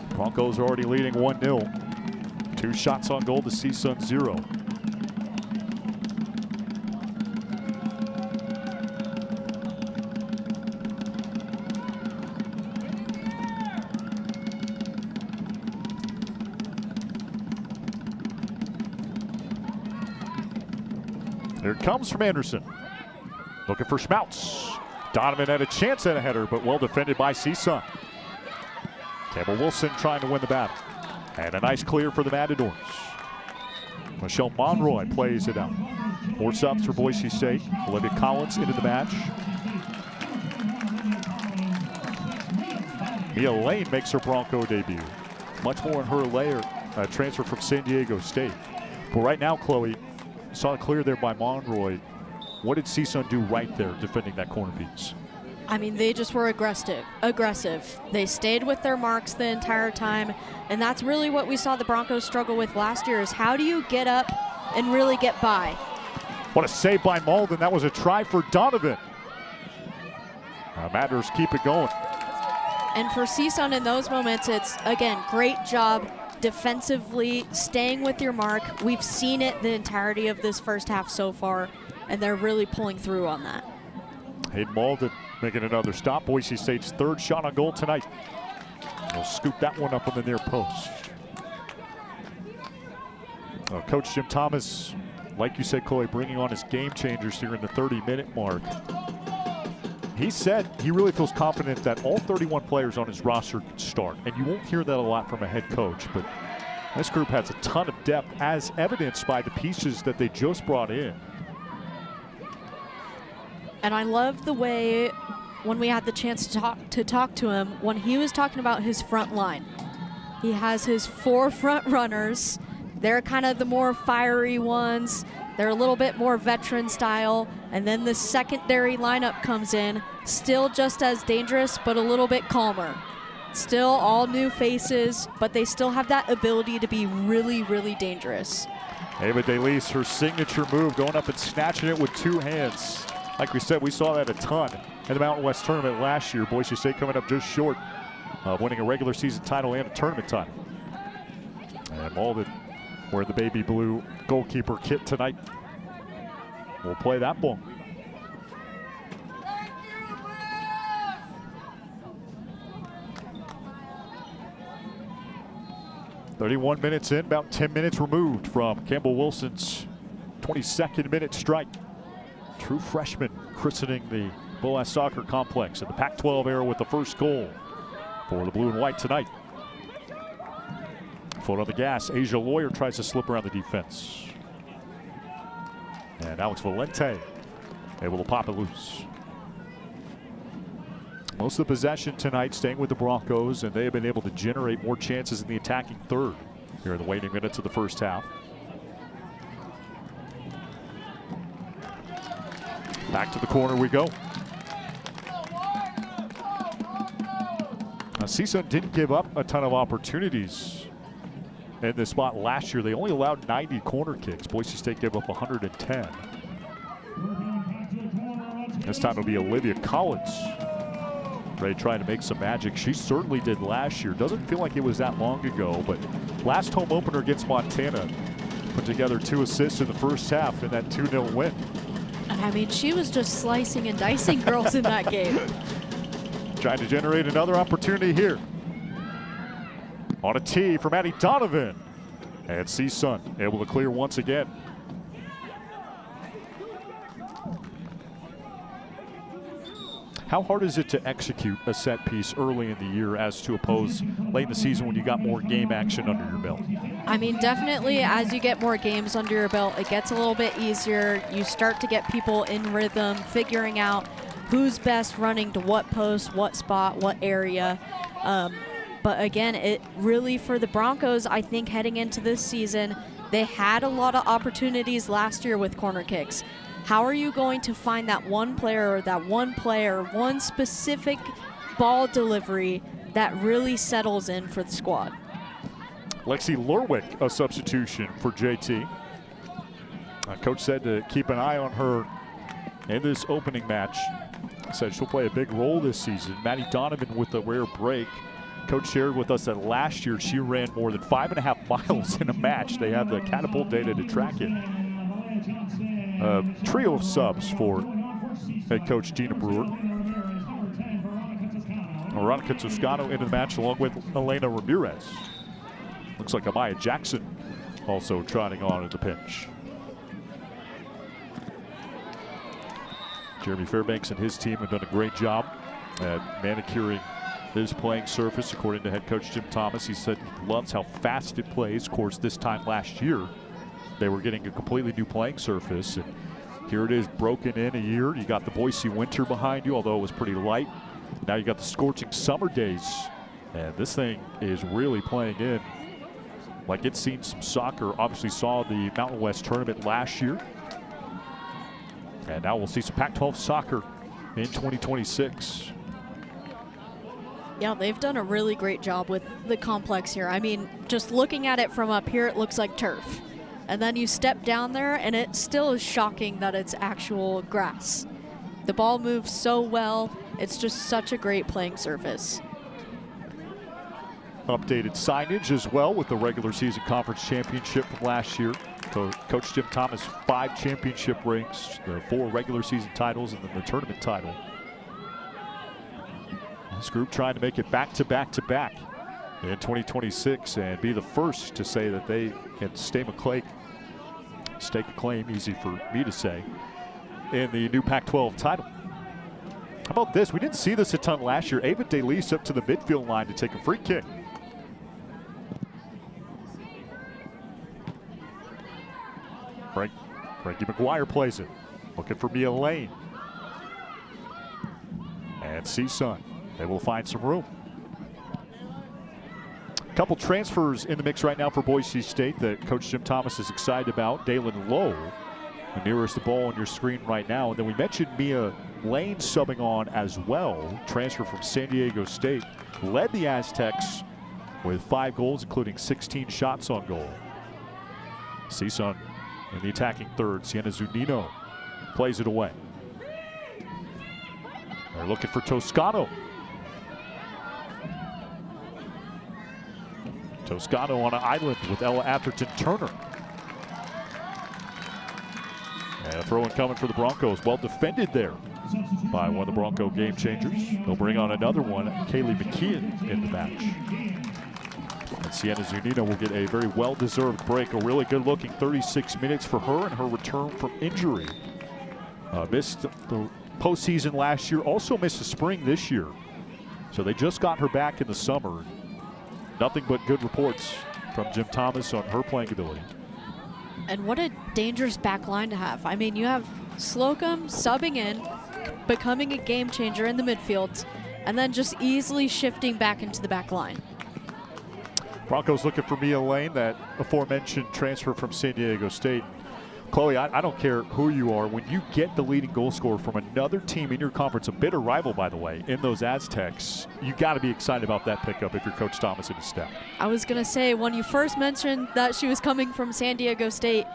Broncos are already leading 1-0. 2 shots on goal to CSUN 0. Here it comes from Anderson. Looking for Schmautz. Donovan had a chance at a header, but well defended by CSUN. Campbell Wilson trying to win the battle. And a nice clear for the Matadors. Michelle Monroy plays it out. More subs for Boise State. Olivia Collins into the match. Mia Lane makes her Bronco debut. Much more in her layer, transfer from San Diego State. But right now, Chloe, saw it clear there by Monroy. What did CSUN do right there defending that corner piece? I mean, they just were aggressive. They stayed with their marks the entire time, and that's really what we saw the Broncos struggle with last year, is how do you get up and really get by? What a save by Malden. That was a try for Donovan. Matters keep it going. And for CSUN in those moments, it's, again, great job defensively, staying with your mark. We've seen it the entirety of this first half so far, and they're really pulling through on that. Hayden Malden making another stop. Boise State's third shot on goal tonight. They'll scoop that one up on the near post. Coach Jim Thomas, like you said, Chloe, bringing on his game changers here in the 30-minute mark. He said he really feels confident that all 31 players on his roster can start. And you won't hear that a lot from a head coach, but this group has a ton of depth, as evidenced by the pieces that they just brought in. And I love the way, when we had the chance to talk to him, when he was talking about his front line. He has his 4 front runners. They're kind of the more fiery ones. They're a little bit more veteran style. And then the secondary lineup comes in, still just as dangerous, but a little bit calmer. Still all new faces, but they still have that ability to be really, really dangerous. Ava DeLise, her signature move, going up and snatching it with 2 hands. Like we said, we saw that a ton in the Mountain West tournament last year. Boise State coming up just short of winning a regular season title and a tournament title. And Malden, wearing the baby blue goalkeeper kit tonight, will play that ball. "31 minutes in, about 10 minutes removed from Campbell Wilson's 22nd minute strike. True freshman christening the Boise Soccer Complex in the Pac-12 era with the first goal for the blue and white tonight. Foot on the gas. Asia Lawyer tries to slip around the defense. And Alex Valente able to pop it loose. Most of the possession tonight staying with the Broncos, and they have been able to generate more chances in the attacking third here in the waning minutes of the first half. Back to the corner we go. Now, CSUN didn't give up a ton of opportunities in this spot last year. They only allowed 90 corner kicks. Boise State gave up 110. This time it'll be Olivia Collins ready trying to make some magic. She certainly did last year. Doesn't feel like it was that long ago, but last home opener against Montana put together 2 assists in the first half in that 2-0 win. And I mean, she was just slicing and dicing girls in that game. Trying to generate another opportunity here. On a tee from Addie Donovan. And CSUN able to clear once again. How hard is it to execute a set piece early in the year as to oppose late in the season when you got more game action under your belt? I mean, definitely as you get more games under your belt, it gets a little bit easier. You start to get people in rhythm, figuring out who's best running to what post, what spot, what area. But again, it really, for the Broncos, I think heading into this season, they had a lot of opportunities last year with corner kicks. How are you going to find that one player, one specific ball delivery that really settles in for the squad? Lexi Lurwick, a substitution for JT. Coach said to keep an eye on her in this opening match. Said she'll play a big role this season. Maddie Donovan with a rare break. Coach shared with us that last year she ran more than 5.5 miles in a match. They have the catapult data to track it. Trio of subs for head coach Gina Brewer. Veronica Toscano into the match along with Elena Ramirez. Looks like Amaya Jackson also trotting on at the pinch. Jeremy Fairbanks and his team have done a great job at manicuring his playing surface, according to head coach Jim Thomas. He said he loves how fast it plays. Of course, this time last year, they were getting a completely new playing surface. And here it is, broken in a year. You got the Boise winter behind you, although it was pretty light. Now you got the scorching summer days. And this thing is really playing in like it's seen some soccer. Obviously saw the Mountain West tournament last year. And now we'll see some Pac-12 soccer in 2026. Yeah, they've done a really great job with the complex here. I mean, just looking at it from up here, it looks like turf. And then you step down there, and it still is shocking that it's actual grass. The ball moves so well. It's just such a great playing surface. Updated signage as well with the regular season conference championship from last year. So Coach Jim Thomas, 5 championship rings, the 4 regular season titles, and then the tournament title. This group trying to make it back to back to back in 2026 and be the first to say that they can stake a claim, easy for me to say, in the new Pac-12 title. How about this? We didn't see this a ton last year. Ava DeLeese up to the midfield line to take a free kick. Frankie McGuire plays it. Looking for Mia Lane. And CSUN. They will find some room. A couple transfers in the mix right now for Boise State that Coach Jim Thomas is excited about. Dalen Lowe, the nearest the ball on your screen right now. And then we mentioned Mia Lane subbing on as well. Transfer from San Diego State. Led the Aztecs with 5 goals, including 16 shots on goal. CSUN in the attacking third. Sienna Zunino plays it away. They're looking for Toscano. Toscano on an island with Ella Atherton-Turner. And a throw-in coming for the Broncos. Well defended there by one of the Bronco game changers. They'll bring on another one, Kaylee McKeon, in the match. And Sienna Zunino will get a very well-deserved break. A really good-looking 36 minutes for her and her return from injury. Missed the postseason last year, also missed the spring this year. So they just got her back in the summer. Nothing but good reports from Jim Thomas on her playing ability. And what a dangerous back line to have. I mean, you have Slocum subbing in, becoming a game changer in the midfield, and then just easily shifting back into the back line. Broncos looking for Mia Lane, that aforementioned transfer from San Diego State. Chloe, I don't care who you are. When you get the leading goal scorer from another team in your conference, a bitter rival, by the way, in those Aztecs, you got to be excited about that pickup if you're Coach Thomas in his step. I was going to say, when you first mentioned that she was coming from San Diego State,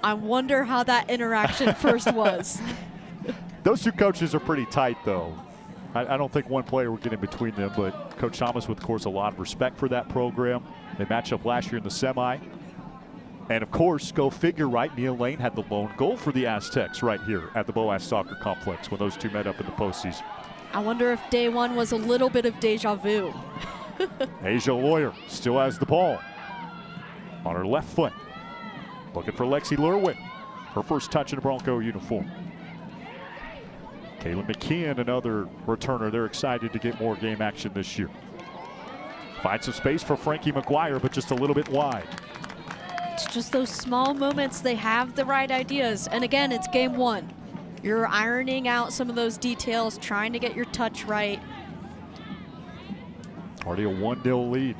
I wonder how that interaction first was. Those two coaches are pretty tight, though. I don't think one player would get in between them, but Coach Thomas with, of course, a lot of respect for that program. They matched up last year in the semi. And, of course, go figure, right, Mia Lane had the lone goal for the Aztecs right here at the Boas Soccer Complex when those two met up in the postseason. I wonder if day one was a little bit of deja vu. Asia Lawyer still has the ball on her left foot. Looking for Lexi Lerwin, her first touch in a Bronco uniform. Kayla McKeon, another returner. They're excited to get more game action this year. Find some space for Frankie McGuire, but just a little bit wide. It's just those small moments. They have the right ideas. And again, it's game one. You're ironing out some of those details, trying to get your touch right. Already a 1-0 lead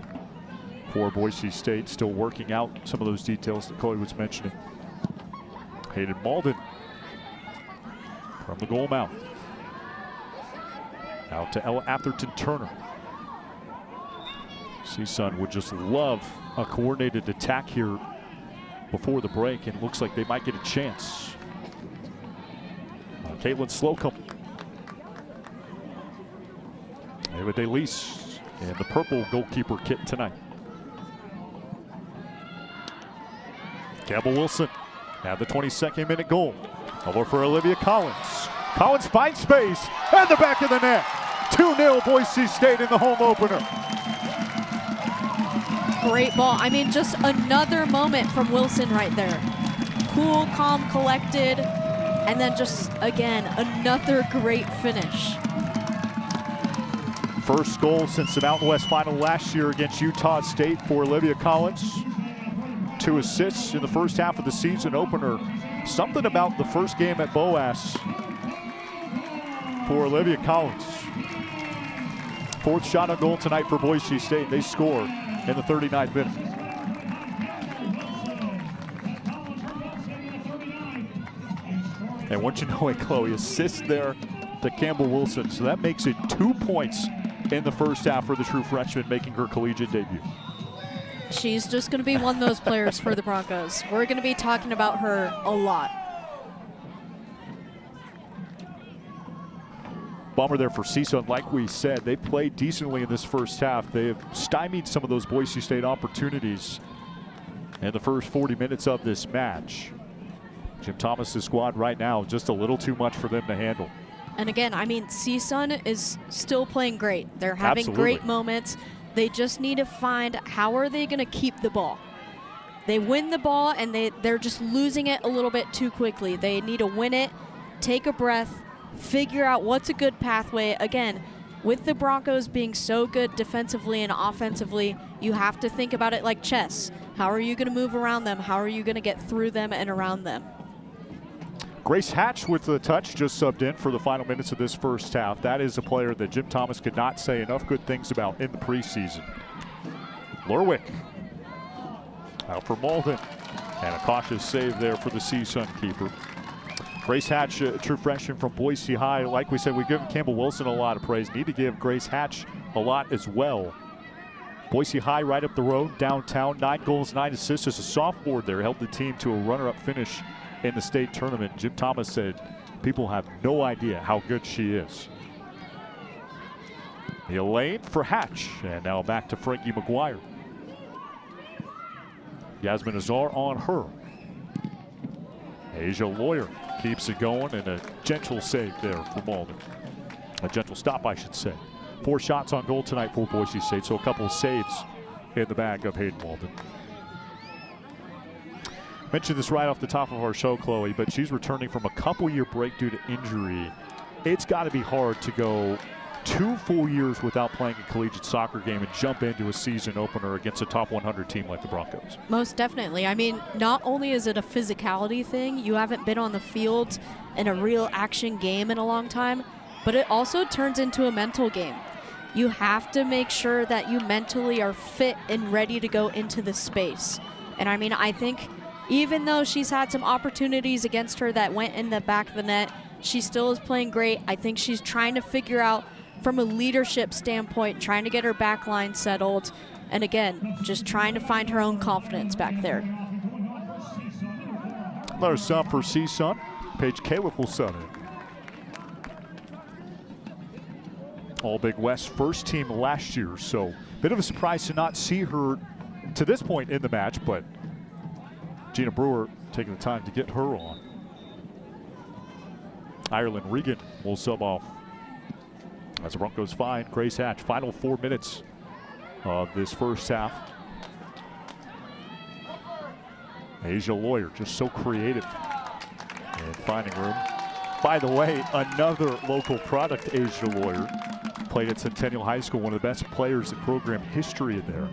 for Boise State. Still working out some of those details that Chloe was mentioning. Hayden Malden from the goal mouth. Out to Ella Atherton-Turner. CSUN would just love a coordinated attack here before the break, and looks like they might get a chance. Caitlin Slocum. Ava DeLeese in the purple goalkeeper kit tonight. Campbell Wilson had the 22nd minute goal. Over for Olivia Collins. Collins finds space at the back of the net. 2-0 Boise State in the home opener. Great ball. I mean, just another moment from Wilson right there. Cool, calm, collected. And then just, again, another great finish. First goal since the Mountain West final last year against Utah State for Olivia Collins. 2 assists in the first half of the season opener. Something about the first game at Boas for Olivia Collins. 4th shot on goal tonight for Boise State. They score in the 39th minute. And once you know it, Chloe, assist there to Campbell Wilson. So that makes it 2 points in the first half for the true freshman, making her collegiate debut. She's just going to be one of those players for the Broncos. We're going to be talking about her a lot. Bummer there for CSUN. Like we said, they played decently in this first half. They have stymied some of those Boise State opportunities in the first 40 minutes of this match. Jim Thomas's squad right now, just a little too much for them to handle. And again, I mean, CSUN is still playing great. They're having great moments. They just need to find how are they going to keep the ball. They win the ball and they're just losing it a little bit too quickly. They need to win it, take a breath, figure out what's a good pathway. Again, with the Broncos being so good defensively and offensively, you have to think about it like chess. How are you going to move around them? How are you going to get through them and around them? Grace Hatch with the touch, just subbed in for the final minutes of this first half. That is a player that Jim Thomas could not say enough good things about in the preseason. Lurwick out for Malden, and a cautious save there for the CSUN keeper. Grace Hatch, a true freshman from Boise High. Like we said, we've given Campbell Wilson a lot of praise. Need to give Grace Hatch a lot as well. Boise High right up the road, downtown. 9 goals, 9 assists as a sophomore there. Helped the team to a runner-up finish in the state tournament. Jim Thomas said people have no idea how good she is. The lane for Hatch, and now back to Frankie McGuire. Yasmin Azar on her. Asia Lawyer keeps it going, and a gentle save there for Malden. A gentle stop, I should say. 4 shots on goal tonight for Boise State, so a couple of saves in the bag of Hayden Malden. Mentioned this right off the top of our show, Chloe, but she's returning from a couple-year break due to injury. It's got to be hard to go 2 full years without playing a collegiate soccer game and jump into a season opener against a top 100 team like the Broncos. Most definitely. I mean, not only is it a physicality thing, you haven't been on the field in a real action game in a long time, but it also turns into a mental game. You have to make sure that you mentally are fit and ready to go into the space. And I mean, I think even though she's had some opportunities against her that went in the back of the net, she still is playing great. I think she's trying to figure out from a leadership standpoint, trying to get her back line settled. And again, just trying to find her own confidence back there. Another sub for CSUN. Paige Califf will sub in. All Big West first team last year, so bit of a surprise to not see her to this point in the match, but Gina Brewer taking the time to get her on. Ireland Regan will sub off as the Broncos find Grace Hatch. Final 4 minutes of this first half. Asia Lawyer just so creative in finding room. By the way, another local product, Asia Lawyer. Played at Centennial High School, one of the best players in program history there.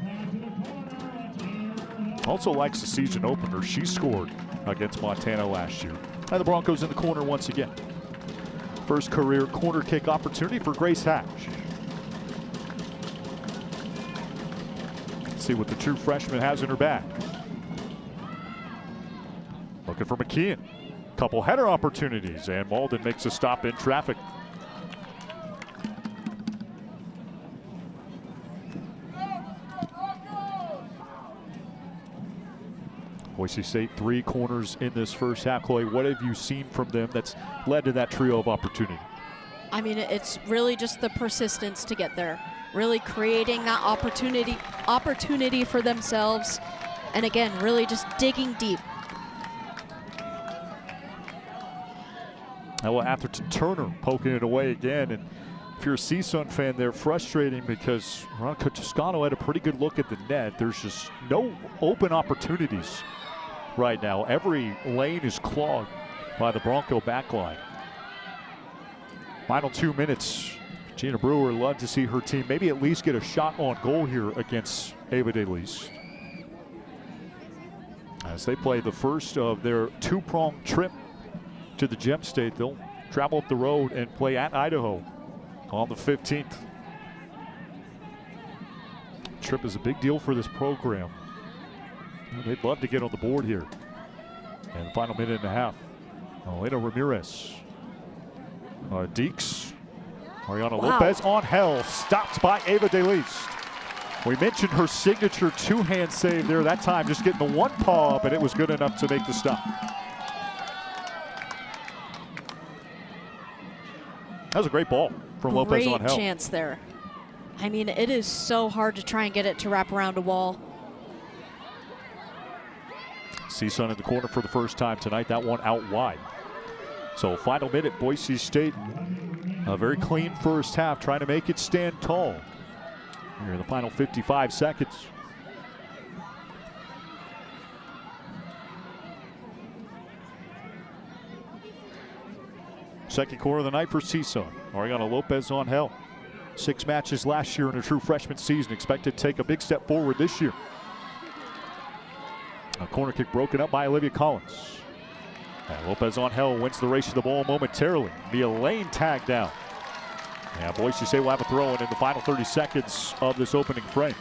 Also likes the season opener. She scored against Montana last year. And the Broncos in the corner once again. First career corner kick opportunity for Grace Hatch. Let's see what the true freshman has in her bag. Looking for McKeon. Couple header opportunities, and Malden makes a stop in traffic. Boise State 3 corners in this first half. Chloe, what have you seen from them that's led to that trio of opportunity? I mean, it's really just the persistence to get there. Really creating that opportunity for themselves. And again, really just digging deep. Now Atherton Turner poking it away again. And if you're a CSUN fan, they're frustrating because Veronica Toscano had a pretty good look at the net. There's just no open opportunities right now. Every lane is clogged by the Bronco backline. Final 2 minutes. Gina Brewer loved to see her team maybe at least get a shot on goal here against Ava DeLeast. As they play the first of their two-pronged trip to the Gem State, they'll travel up the road and play at Idaho on the 15th. Trip is a big deal for this program. They'd love to get on the board here. And the final minute and a half. Elena Ramirez. Deeks. Mariana Lopez on hell. Stopped by Ava DeLeast. We mentioned her signature two-hand save there that time, just getting the one paw up, and it was good enough to make the stop. That was a great ball from Lopez on hell. Great chance there. I mean, it is so hard to try and get it to wrap around a wall. CSUN in the corner for the first time tonight. That one out wide. So final minute, Boise State, a very clean first half, trying to make it stand tall. Here in the final 55 seconds. Second quarter of the night for CSUN. Mariana Lopez on hell. 6 matches last year in a true freshman season. Expected to take a big step forward this year. A corner kick broken up by Olivia Collins. And Lopez on hell wins the race to the ball momentarily. Mia Lane tagged down. And Boise State will have a throw in the final 30 seconds of this opening frame.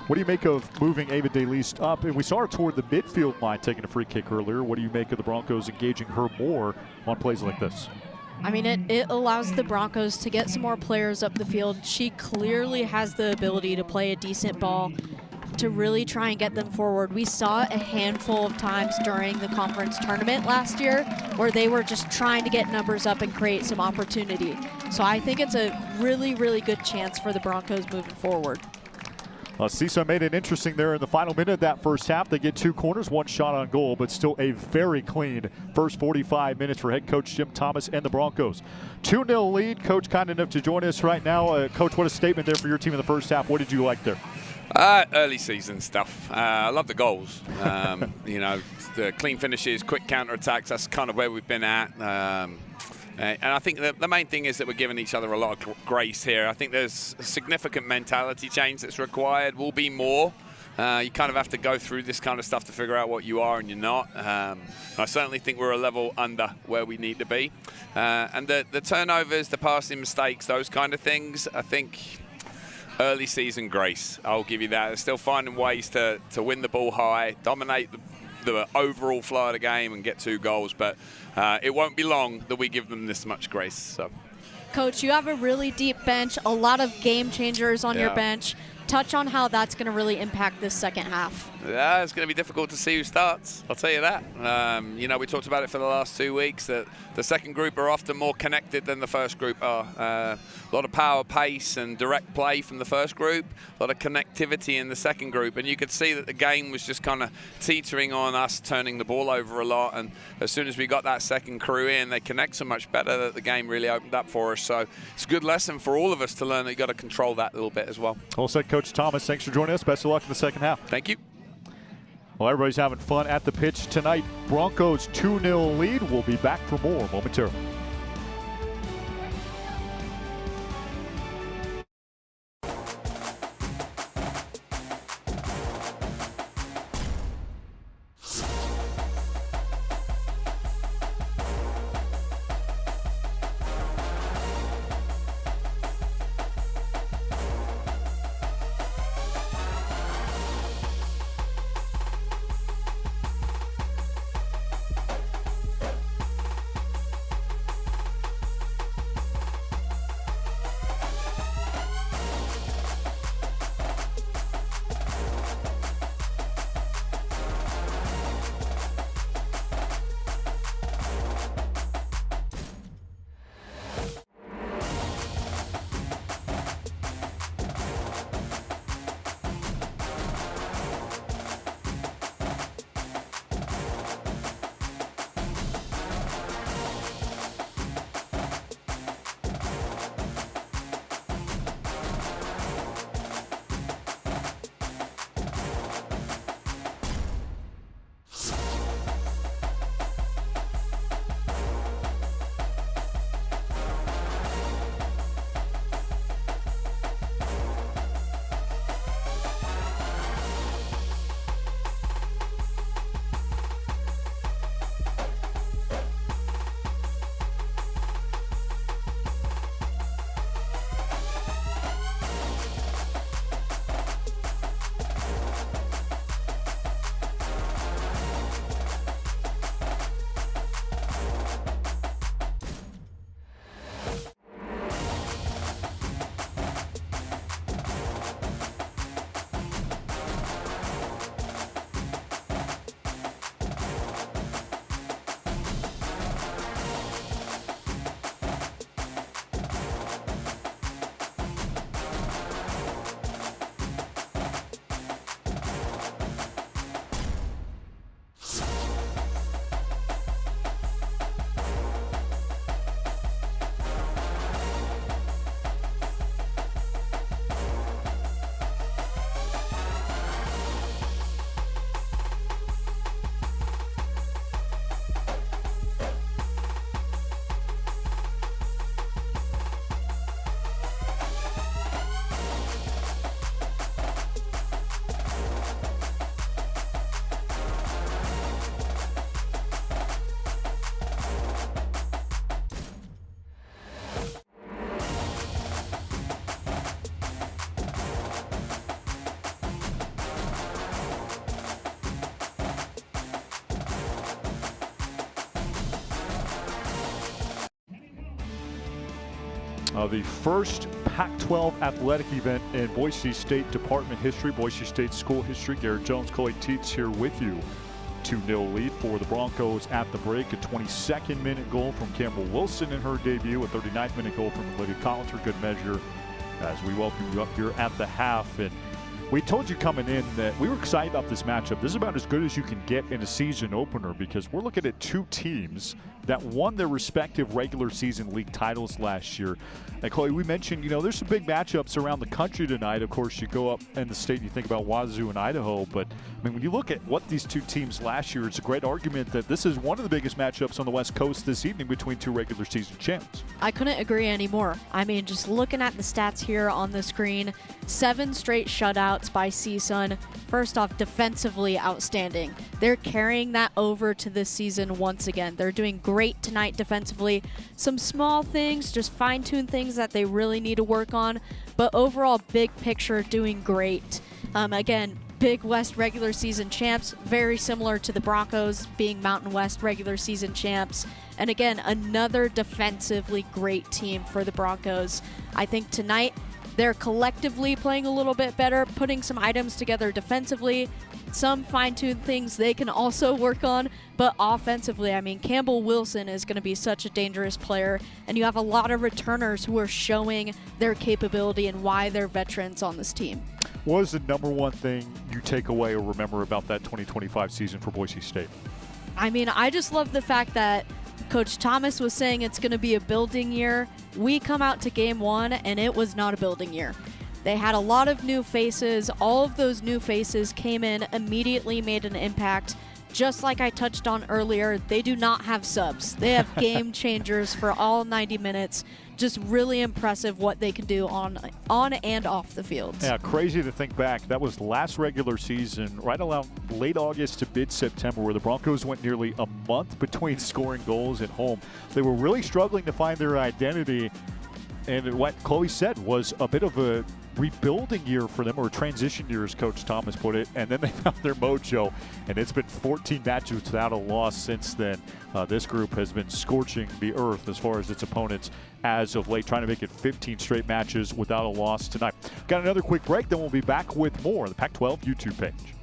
What do you make of moving Ava DeLeast up? And we saw her toward the midfield line taking a free kick earlier. What do you make of the Broncos engaging her more on plays like this? I mean, it allows the Broncos to get some more players up the field. She clearly has the ability to play a decent ball, to really try and get them forward. We saw a handful of times during the conference tournament last year where they were just trying to get numbers up and create some opportunity. So I think it's a really, really good chance for the Broncos moving forward. CSUN made it interesting there in the final minute of that first half. They get 2 corners, 1 shot on goal, but still a very clean first 45 minutes for head coach Jim Thomas and the Broncos. 2-0 lead. Coach kind enough to join us right now. Coach, what a statement there for your team in the first half. What did you like there? Early season stuff. I love the goals. You know, the clean finishes, quick counter-attacks, that's kind of where we've been at. And I think the main thing is that we're giving each other a lot of grace here. I think there's a significant mentality change that's required. Will be more. You kind of have to go through this kind of stuff to figure out what you are and you're not. I certainly think we're a level under where we need to be. And the turnovers, the passing mistakes, those kind of things, I think early season grace. I'll give you that. They're still finding ways to win the ball high, dominate the overall flow of the game and get 2 goals. But it won't be long that we give them this much grace. So, Coach, you have a really deep bench, a lot of game changers on your bench. Touch on how that's going to really impact this second half. Yeah, it's going to be difficult to see who starts. I'll tell you that. You know, we talked about it for the last 2 weeks, that the second group are often more connected than the first group are. A lot of power, pace, and direct play from the first group. A lot of connectivity in the second group. And you could see that the game was just kind of teetering on us turning the ball over a lot. And as soon as we got that second crew in, they connect so much better that the game really opened up for us. So it's a good lesson for all of us to learn that you've got to control that a little bit as well. Well said, Coach Thomas. Thanks for joining us. Best of luck in the second half. Thank you. Well, everybody's having fun at the pitch tonight. Broncos 2-0 lead. We'll be back for more momentarily. The first Pac-12 athletic event in Boise State department history, Boise State school history. Garrett Jones, Coley Teets here with you. 2-0 lead for the Broncos at the break. A 22nd minute goal from Campbell Wilson in her debut. A 39th minute goal from Olivia Collins for good measure as we welcome you up here at the half. And we told you coming in that we were excited about this matchup. This is about as good as you can get in a season opener because we're looking at two teams that won their respective regular season league titles last year. And Chloe, we mentioned, there's some big matchups around the country tonight. Of course, you go up in the state and you think about Wazoo and Idaho. But, when you look at what these two teams last year, it's a great argument that this is one of the biggest matchups on the West Coast this evening between two regular season champs. I couldn't agree anymore. Just looking at the stats here on the screen, 7 straight shutouts by CSUN. First off, defensively outstanding. They're carrying that over to this season once again. They're doing great tonight defensively. Some small things, just fine-tune things that they really need to work on, but overall, big picture, doing great. Again, Big West regular season champs, very similar to the Broncos being Mountain West regular season champs. And again, another defensively great team for the Broncos. I think tonight they're collectively playing a little bit better, putting some items together defensively, some fine-tuned things they can also work on, but offensively, Campbell Wilson is going to be such a dangerous player, and you have a lot of returners who are showing their capability and why they're veterans on this team. What is the number one thing you take away or remember about that 2025 season for Boise State? I just love the fact that Coach Thomas was saying it's going to be a building year. We come out to game 1, and it was not a building year. They had a lot of new faces. All of those new faces came in, immediately made an impact. Just like I touched on earlier, they do not have subs. They have game changers for all 90 minutes. Just really impressive what they can do on and off the field. Yeah, crazy to think back. That was last regular season, right around late August to mid-September, where the Broncos went nearly a month between scoring goals at home. They were really struggling to find their identity, and what Chloe said was a bit of a rebuilding year for them, or a transition year as Coach Thomas put it, and then they found their mojo, and it's been 14 matches without a loss since then. This group has been scorching the earth as far as its opponents as of late, trying to make it 15 straight matches without a loss tonight. Got another quick break, then we'll be back with more on the Pac-12 YouTube page.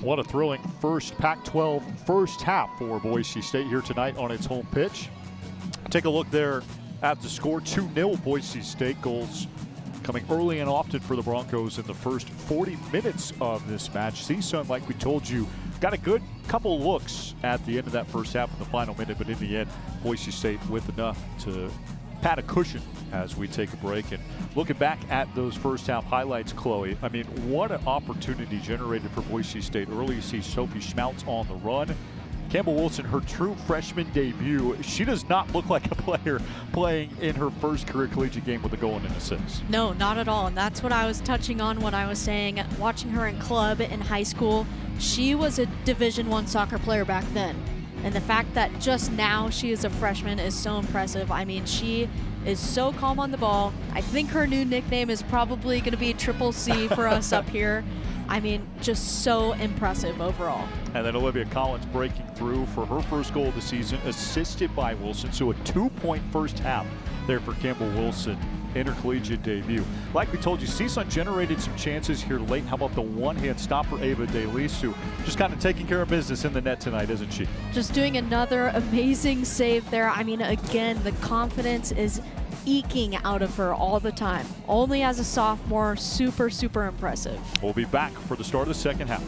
What a thrilling first Pac-12 first half for Boise State here tonight on its home pitch. Take a look there at the score, 2-0 Boise State. Goals coming early and often for the Broncos in the first 40 minutes of this match. CSUN, like we told you, got a good couple looks at the end of that first half in the final minute, but in the end, Boise State with enough to pad a cushion as we take a break. And looking back at those first half highlights, Chloe, I mean, what an opportunity generated for Boise State early. You see Sophie Schmaltz on the run. Campbell Wilson, her true freshman debut. She does not look like a player playing in her first career collegiate game with a goal and an assist. No, not at all. And that's what I was touching on when I was saying, watching her in club in high school, she was a Division I soccer player back then. And the fact that just now she is a freshman is so impressive. I mean, she is so calm on the ball. I think her new nickname is probably going to be Triple C for us up here. I mean, just so impressive overall. And then Olivia Collins breaking through for her first goal of the season, assisted by Wilson. So a 2-point first half there for Campbell Wilson, intercollegiate debut. Like we told you, CSUN generated some chances here late. How about the one-hand stop for Ava DeLise, who just kind of taking care of business in the net tonight, isn't she? Just doing another amazing save there. I mean, again, the confidence is eking out of her all the time. Only as a sophomore, super, super impressive. We'll be back for the start of the second half.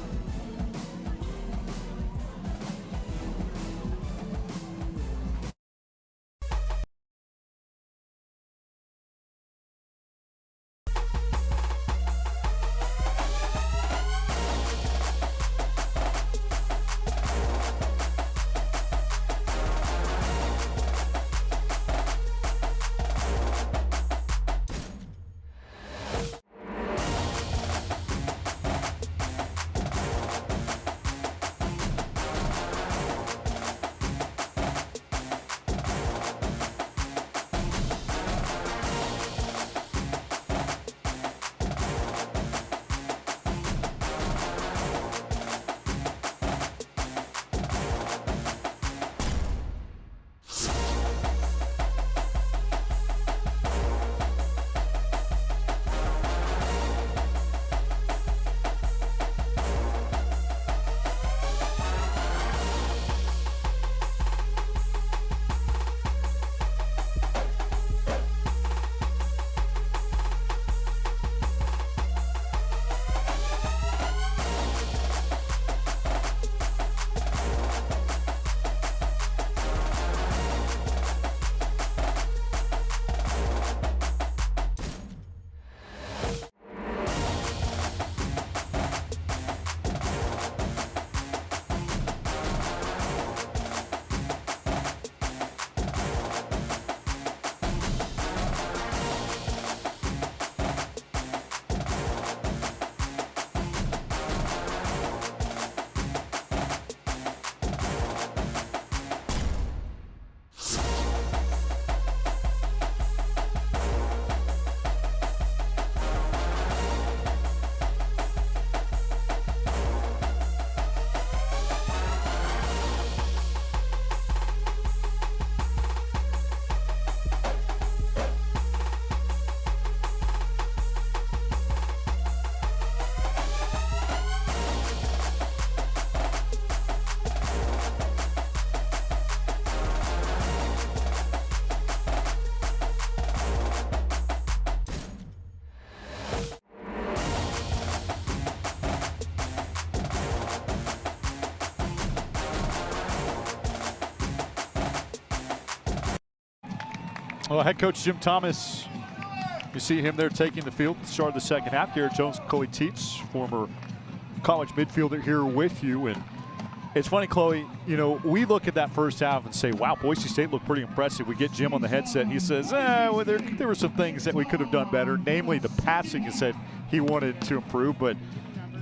Well, head coach Jim Thomas, you see him there taking the field at the start of the second half. Garrett Jones, Chloe Teets, former college midfielder here with you. And it's funny, Chloe, you know, we look at that first half and say, wow, Boise State looked pretty impressive. We get Jim on the headset and he says, well, there were some things that we could have done better, namely the passing. He said he wanted to improve, but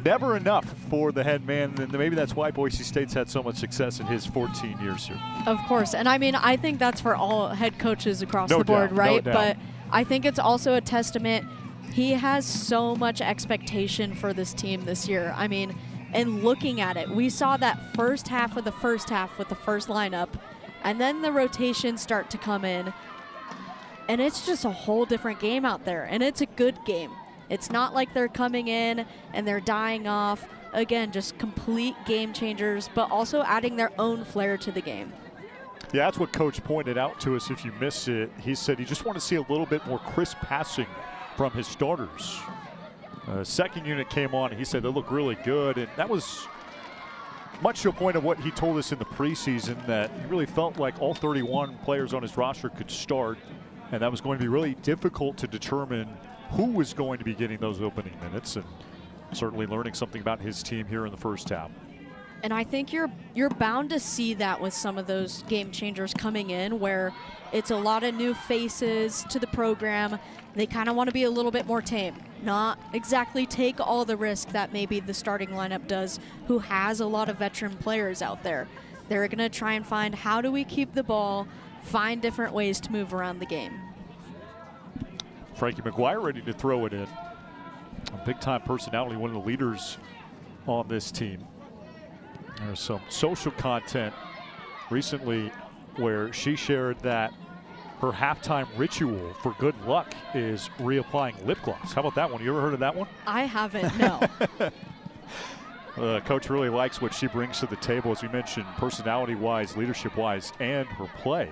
never enough for the head man, and maybe that's why Boise State's had so much success in his 14 years here. Of course, and I mean, I think that's for all head coaches across the board, right? No doubt. But I think it's also a testament. He has so much expectation for this team this year. I mean, and looking at it, we saw that first half of the first half with the first lineup, and then the rotations start to come in, and it's just a whole different game out there, and it's a good game. It's not like they're coming in and they're dying off. again, just complete game changers, but also adding their own flair to the game. Yeah, that's what Coach pointed out to us if you missed it. He said he just wanted to see a little bit more crisp passing from his starters. Second unit came on, and he said they look really good, and that was much to a point of what he told us in the preseason, that he really felt like all 31 players on his roster could start, and that was going to be really difficult to determine who was going to be getting those opening minutes, and certainly learning something about his team here in the first half. And I think you're bound to see that with some of those game changers coming in, where it's a lot of new faces to the program. They kind of want to be a little bit more tame, not exactly take all the risk that maybe the starting lineup does, who has a lot of veteran players out there. They're going to try and find, how do we keep the ball, find different ways to move around the game. Frankie McGuire ready to throw it in. A big-time personality, one of the leaders on this team. There's some social content recently where she shared that her halftime ritual for good luck is reapplying lip gloss. How about that one? You ever heard of that one? I haven't, no. Coach really likes what she brings to the table, as we mentioned, personality-wise, leadership-wise, and her play.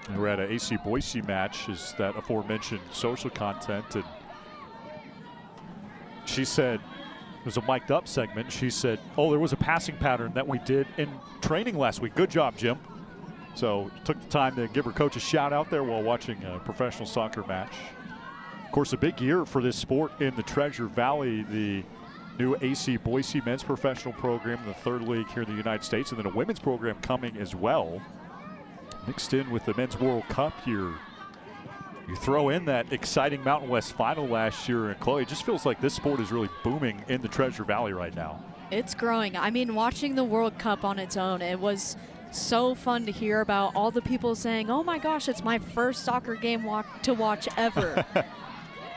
And we're at an AC Boise match, is that aforementioned social content, and she said, it was a mic'd up segment. She said, oh, there was a passing pattern that we did in training last week. Good job, Jim. So took the time to give her coach a shout out there while watching a professional soccer match. Of course, a big year for this sport in the Treasure Valley. The new AC Boise men's professional program in the third league here in the United States, and then a women's program coming as well. Mixed in with the Men's World Cup here. You throw in that exciting Mountain West final last year, and Chloe, it just feels like this sport is really booming in the Treasure Valley right now. It's growing. I mean, watching the World Cup on its own, it was so fun to hear about all the people saying, oh my gosh, it's my first soccer game to watch ever.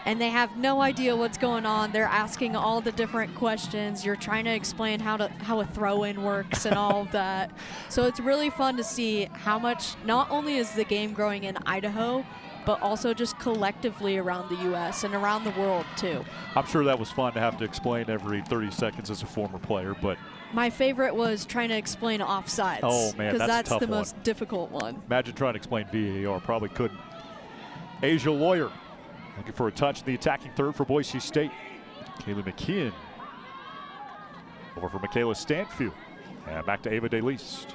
And they have no idea what's going on. They're asking all the different questions. You're trying to explain how a throw-in works and all of that. So it's really fun to see how much, not only is the game growing in Idaho, but also just collectively around the U.S. and around the world, too. I'm sure that was fun to have to explain every 30 seconds as a former player, but my favorite was trying to explain offsides. Oh, man, because that's a tough the most difficult one. Imagine trying to explain VAR. Probably couldn't. Asia Lawyer looking for a touch in the attacking third for Boise State. Kaylee McKeon over for Michaela Stanfield. And back to Ava DeLeast.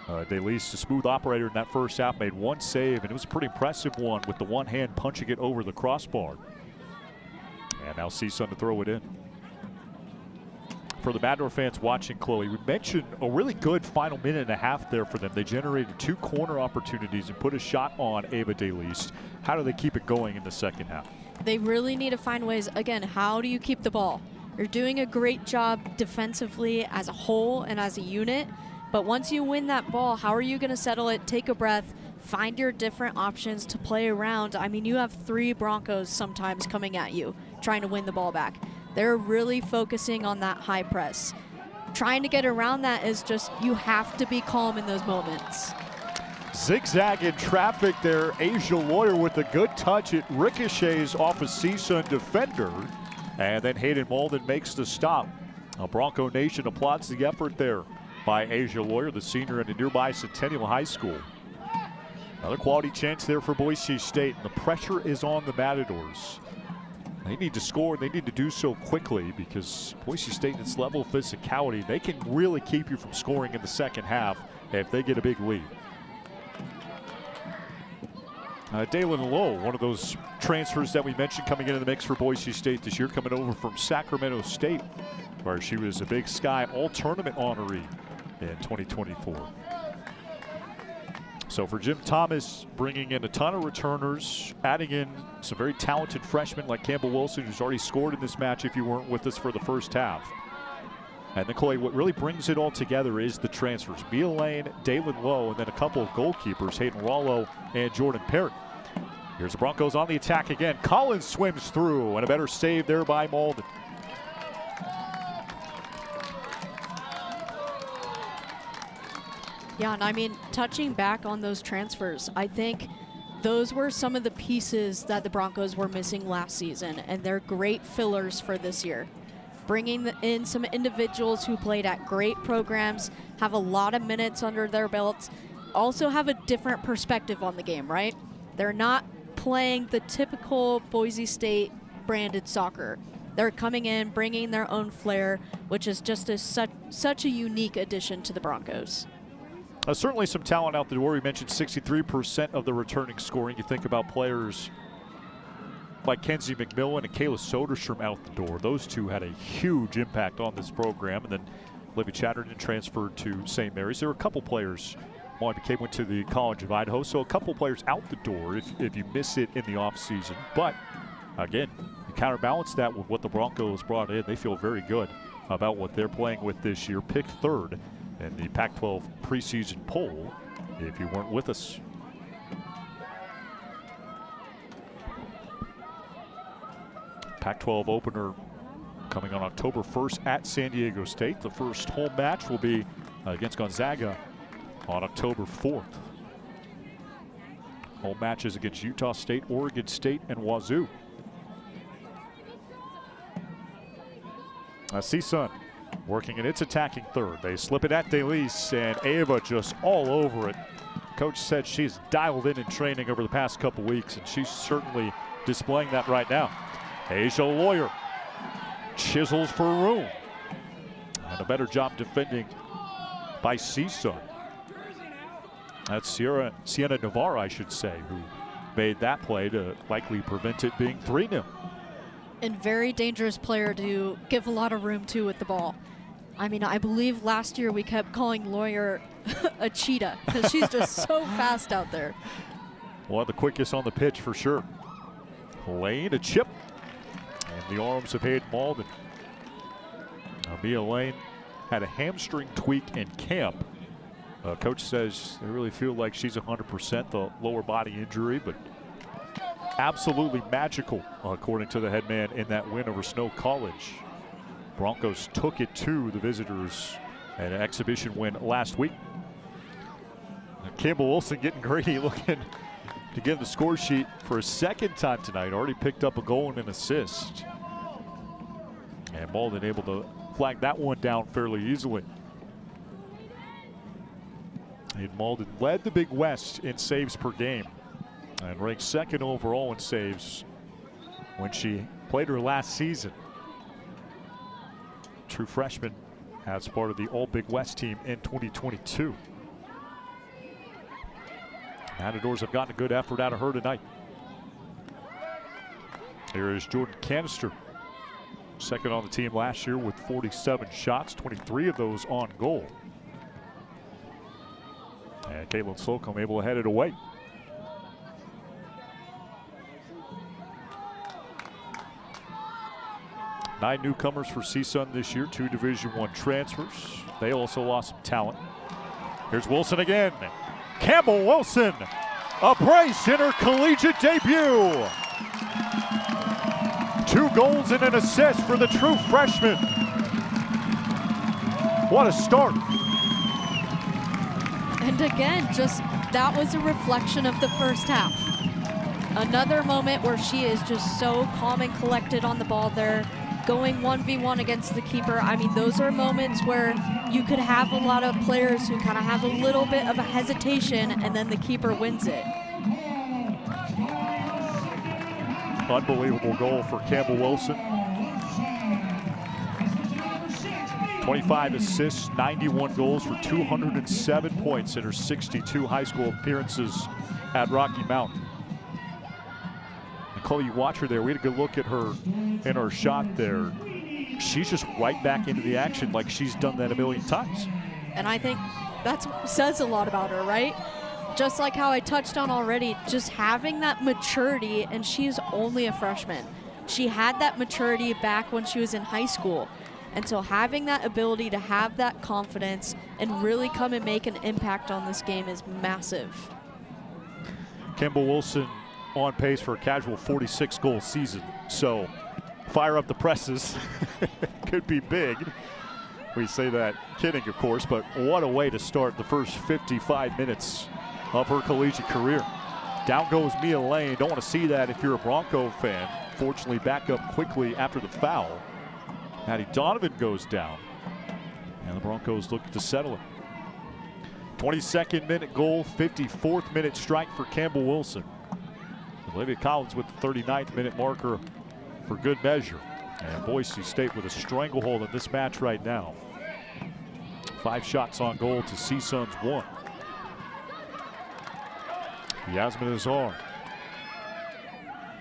DeLeast, a smooth operator in that first half, made one save, and it was a pretty impressive one with the one hand punching it over the crossbar. And now CSUN to throw it in. For the Matador fans watching, Chloe, we mentioned a really good final minute and a half there for them. They generated 2 corner opportunities and put a shot on Ava DeLeast. How do they keep it going in the second half? They really need to find ways. Again, how do you keep the ball? You're doing a great job defensively as a whole and as a unit, but once you win that ball, how are you going to settle it, take a breath, find your different options to play around? I mean, you have 3 Broncos sometimes coming at you, trying to win the ball back. They're really focusing on that high press. Trying to get around that is just, you have to be calm in those moments. Zigzag in traffic there. Asia Lawyer with a good touch. It ricochets off a CSUN defender. And then Hayden Malden makes the stop. Bronco Nation applauds the effort there by Asia Lawyer, the senior at a nearby Centennial High School. Another quality chance there for Boise State. And the pressure is on the Matadors. They need to score, and they need to do so quickly, because Boise State, its level of physicality, they can really keep you from scoring in the second half if they get a big lead. Dalen Lowe, one of those transfers that we mentioned coming into the mix for Boise State this year, coming over from Sacramento State, where she was a Big Sky All-Tournament honoree in 2024. So for Jim Thomas, bringing in a ton of returners, adding in some very talented freshmen like Campbell Wilson, who's already scored in this match if you weren't with us for the first half. And Nicole, what really brings it all together is the transfers. Mia Lane, Dalen Lowe, and then a couple of goalkeepers, Hayden Rollo and Jordan Perry. Here's the Broncos on the attack again. Collins swims through, and a better save there by Malden. Yeah, and I mean, touching back on those transfers, I think those were some of the pieces that the Broncos were missing last season, and they're great fillers for this year. Bringing in some individuals who played at great programs, have a lot of minutes under their belts, also have a different perspective on the game, right? They're not playing the typical Boise State branded soccer. They're coming in, bringing their own flair, which is just such a unique addition to the Broncos. Certainly some talent out the door. We mentioned 63% of the returning scoring. You think about players like Kenzie McMillan and Kayla Soderstrom out the door. Those two had a huge impact on this program. And then Olivia Chatterton transferred to St. Mary's. There were a couple players. Molly McCabe went to the College of Idaho. So a couple players out the door if you miss it in the offseason. But again, you counterbalance that with what the Broncos brought in. They feel very good about what they're playing with this year. Picked third in the Pac-12 preseason poll, if you weren't with us. Pac-12 opener coming on October 1st at San Diego State. The first home match will be against Gonzaga on October 4th. Home matches against Utah State, Oregon State, and Wazoo. CSUN working in its attacking third. They slip it at DeLise, and Ava just all over it. Coach said she's dialed in training over the past couple weeks, and she's certainly displaying that right now. Asia Lawyer chisels for room. And a better job defending by CSUN. That's Sienna Navarre, I should say, who made that play to likely prevent it being 3-0. And very dangerous player to give a lot of room to with the ball. I mean, I believe last year we kept calling Lawyer a cheetah because she's just so fast out there. One of the quickest on the pitch for sure. Lane, a chip. In the arms of Hayden Malden. Mia Lane had a hamstring tweak in camp. Coach says they really feel like she's 100%, the lower body injury, but absolutely magical, according to the head man, in that win over Snow College. Broncos took it to the visitors in an exhibition win last week. Campbell Wilson getting greedy, looking to get the score sheet for a second time tonight. Already picked up a goal and an assist. And Malden able to flag that one down fairly easily. And Malden led the Big West in saves per game and ranked second overall in saves when she played her last season. True freshman as part of the All Big West team in 2022. Matadors have gotten a good effort out of her tonight. Here is Jordan Canister, second on the team last year with 47 shots, 23 of those on goal. And Caitlin Slocum able to head it away. Nine newcomers for CSUN this year, 2 Division I transfers. They also lost some talent. Here's Wilson again. Campbell Wilson, a brace in her collegiate debut. 2 goals and an assist for the true freshman. What a start. And again, just that was a reflection of the first half. Another moment where she is just so calm and collected on the ball there, going 1v1 against the keeper. I mean, those are moments where you could have a lot of players who kind of have a little bit of a hesitation, and then the keeper wins it. Unbelievable goal for Campbell Wilson. 25 assists, 91 goals for 207 points in her 62 high school appearances at Rocky Mountain. Nicole, you watch her there. We had a good look at her in her shot there. She's just right back into the action like she's done that a million times. And I think that says a lot about her, right? Just like how I touched on already, just having that maturity, and she is only a freshman. She had that maturity back when she was in high school. And so having that ability to have that confidence and really come and make an impact on this game is massive. Campbell Wilson on pace for a casual 46-goal season. So fire up the presses. Could be big. We say that kidding, of course, but what a way to start the first 55 minutes of her collegiate career. Down goes Mia Lane. Don't want to see that if you're a Bronco fan. Fortunately, back up quickly after the foul. Maddie Donovan goes down. And the Broncos look to settle it. 22nd minute goal, 54th minute strike for Campbell Wilson. Olivia Collins with the 39th minute marker for good measure. And Boise State with a stranglehold in this match right now. 5 shots on goal to CSUN's 1. Yasmin Azar.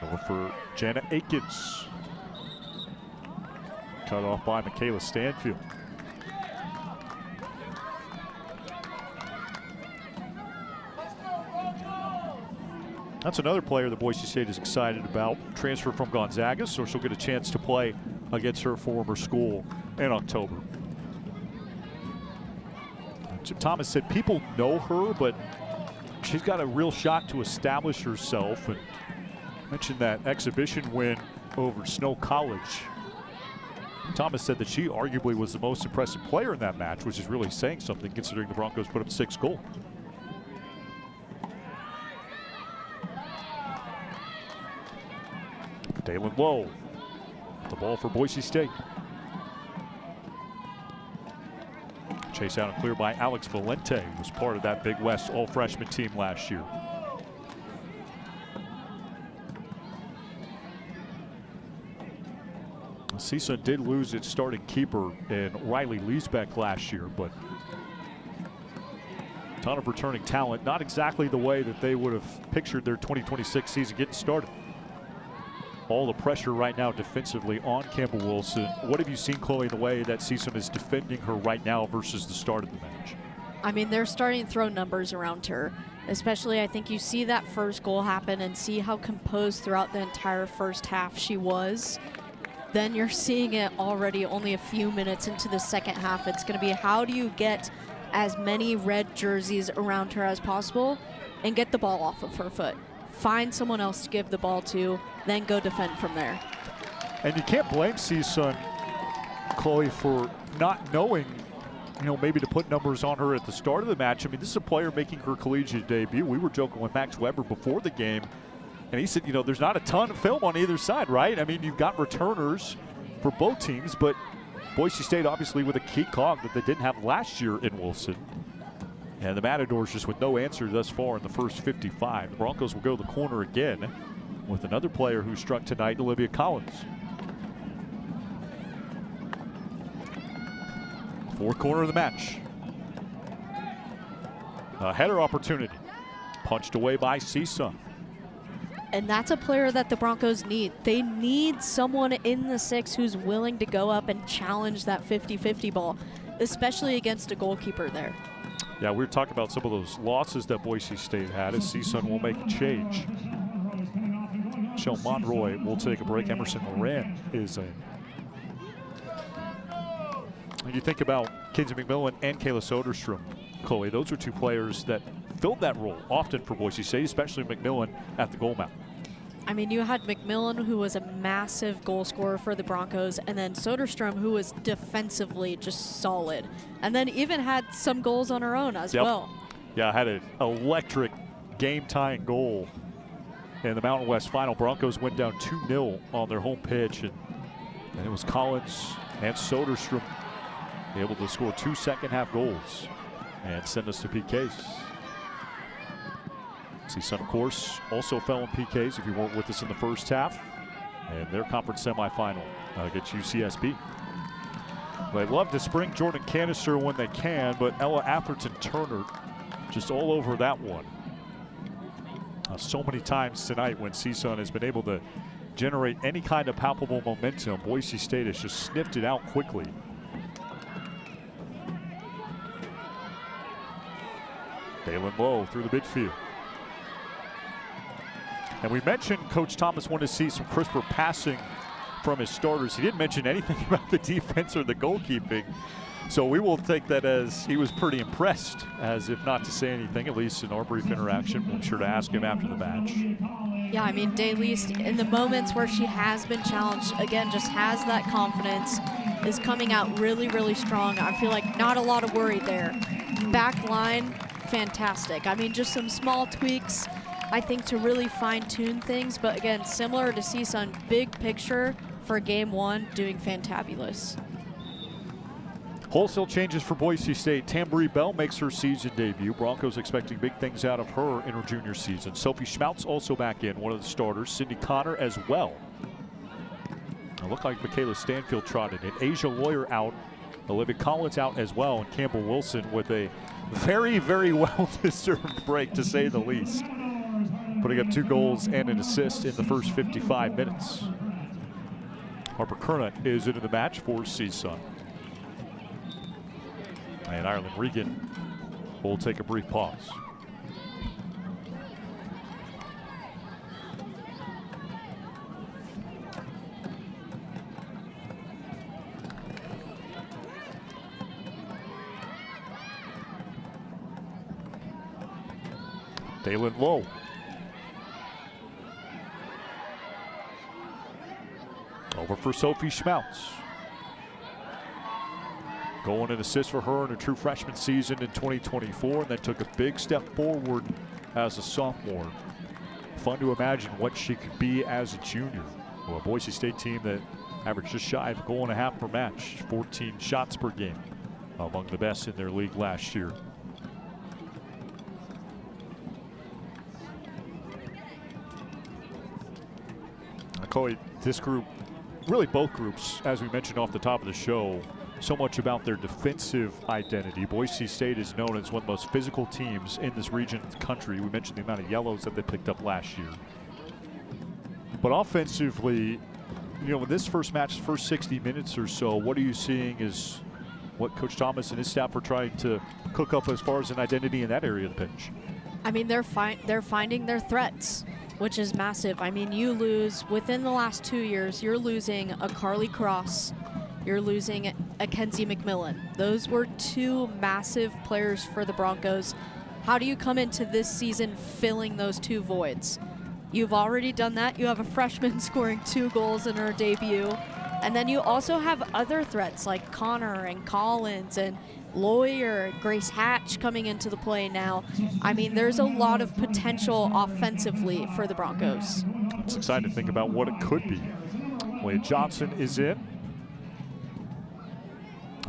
Over for Jana Akins. Cut off by Michaela Stanfield. That's another player that Boise State is excited about. Transfer from Gonzaga, so she'll get a chance to play against her former school in October. Chip Thomas said people know her, but she's got a real shot to establish herself. And mentioned that exhibition win over Snow College. Thomas said that she arguably was the most impressive player in that match, which is really saying something considering the Broncos put up 6 goals. Dalen Lowe, the ball for Boise State. Chase out and clear by Alex Valente, who was part of that Big West all-freshman team last year. CSUN did lose its starting keeper in Riley Liesbeck last year, but a ton of returning talent. Not exactly the way that they would have pictured their 2026 season getting started. All the pressure right now defensively on Campbell Wilson. What have you seen, Chloe, in the way that CSUN is defending her right now versus the start of the match? I mean, they're starting to throw numbers around her. Especially, I think you see that first goal happen and see how composed throughout the entire first half she was. Then you're seeing it already only a few minutes into the second half. It's going to be how do you get as many red jerseys around her as possible and get the ball off of her foot. Find someone else to give the ball to, then go defend from there. And you can't blame CSUN, Chloe, for not knowing, maybe to put numbers on her at the start of the match. I mean, this is a player making her collegiate debut. We were joking with Max Weber before the game, and he said, there's not a ton of film on either side, right? I mean, you've got returners for both teams, but Boise State obviously with a key cog that they didn't have last year in Wilson. And the Matadors just with no answer thus far in the first 55. The Broncos will go to the corner again with another player who struck tonight, Olivia Collins. Fourth corner of the match. A header opportunity. Punched away by CSUN. And that's a player that the Broncos need. They need someone in the 6 who's willing to go up and challenge that 50-50 ball, especially against a goalkeeper there. Yeah, we were talking about some of those losses that Boise State had as CSUN will make a change. Michelle Monroy will take a break. Emerson Moran is in. When you think about Kinsey McMillan and Kayla Soderstrom, Chloe, those are 2 players that filled that role often for Boise State, especially McMillan at the goal mount. I mean, you had McMillan, who was a massive goal scorer for the Broncos, and then Soderstrom, who was defensively just solid, and then even had some goals on her own as well. Yeah, had an electric game-tying goal in the Mountain West final. Broncos went down 2-0 on their home pitch, and it was Collins and Soderstrom able to score 2 second-half goals and send us to PKs. CSUN, of course, also fell in PKs if you weren't with us in the first half. And their conference semifinal against UCSB. They love to spring Jordan Canister when they can, but Ella Atherton-Turner just all over that one. So many times tonight when CSUN has been able to generate any kind of palpable momentum, Boise State has just sniffed it out quickly. Dalen Lowe through the midfield. And we mentioned Coach Thomas wanted to see some crisper passing from his starters. He didn't mention anything about the defense or the goalkeeping. So we will take that as he was pretty impressed, as if not to say anything, at least in our brief interaction. I'm sure to ask him after the match. Yeah, I mean, Daylise, in the moments where she has been challenged, again, just has that confidence, is coming out really, really strong. I feel like not a lot of worry there. Back line, fantastic. I mean, just some small tweaks I think, to really fine-tune things. But again, similar to CSUN, big picture for game one, doing fantabulous. Wholesale changes for Boise State. Tambri Bell makes her season debut. Broncos expecting big things out of her in her junior season. Sophie Schmautz also back in, one of the starters. Sydney Connor as well. It looked like Michaela Stanfield trotted in. Asia Lawyer out. Olivia Collins out as well. And Campbell Wilson with a very, very well-deserved break, to say the least. Putting up 2 goals and an assist in the first 55 minutes. Harper Kerna is into the match for CSUN. And Ireland Regan will take a brief pause. Dalen Lowe. Over for Sophie Schmautz. Goal and an assist for her in her true freshman season in 2024, and then took a big step forward as a sophomore. Fun to imagine what she could be as a junior. Well, a Boise State team that averaged just shy of a goal and a half per match, 14 shots per game, among the best in their league last year. Chloe, this group, really both groups, as we mentioned off the top of the show, so much about their defensive identity. Boise State is known as one of the most physical teams in this region of the country. We mentioned the amount of yellows that they picked up last year. But offensively, you know, in this first match, first 60 minutes or so, what are you seeing is what Coach Thomas and his staff are trying to cook up as far as an identity in that area of the pitch? I mean, they're finding their threats, which is massive. I mean, you lose, within the last 2 years, you're losing a Carly Cross, you're losing a Kenzie McMillan. Those were 2 massive players for the Broncos. How do you come into this season filling those 2 voids? You've already done that. You have a freshman scoring 2 goals in her debut. And then you also have other threats like Connor and Collins and Lawyer, Grace Hatch coming into the play now. I mean, there's a lot of potential offensively for the Broncos. It's exciting to think about what it could be. Wade Johnson is in.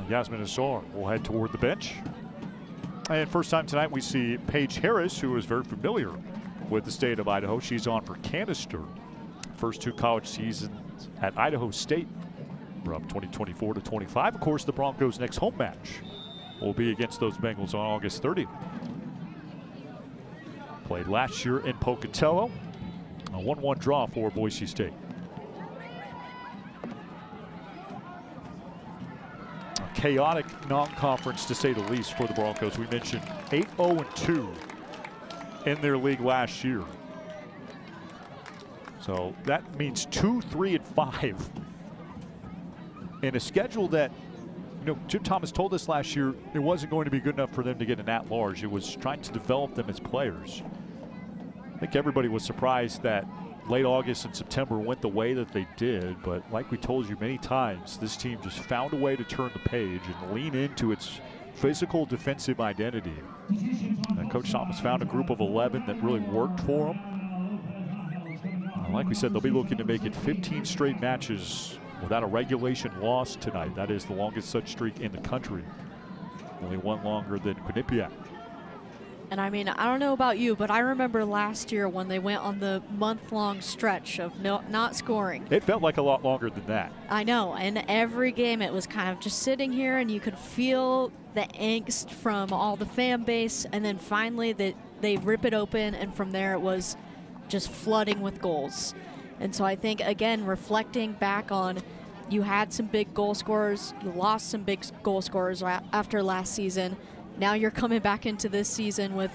Yasmin Azar will head toward the bench. And first time tonight we see Paige Harris, who is very familiar with the state of Idaho. She's on for Canister. First 2 college seasons at Idaho State from 2024 to 25. Of course, the Broncos' next home match will be against those Bengals on August 30th. Played last year in Pocatello. A 1-1 draw for Boise State. A chaotic non-conference, to say the least, for the Broncos. We mentioned 8-0-2 in their league last year. So that means 2-3-5 in a schedule that, you know, Jim Thomas told us last year it wasn't going to be good enough for them to get an at-large. It was trying to develop them as players. I think everybody was surprised that late August and September went the way that they did, but like we told you many times, this team just found a way to turn the page and lean into its physical defensive identity. And Coach Thomas found a group of 11 that really worked for him. Like we said, they'll be looking to make it 15 straight matches without a regulation loss tonight. That is the longest such streak in the country. Only one longer than Quinnipiac. And I mean, I don't know about you, but I remember last year when they went on the month-long stretch of not scoring. It felt like a lot longer than that. I know, and every game it was kind of just sitting here and you could feel the angst from all the fan base, and then finally they rip it open, and from there it was just flooding with goals. And so I think, again, reflecting back on, you had some big goal scorers, you lost some big goal scorers after last season. Now you're coming back into this season with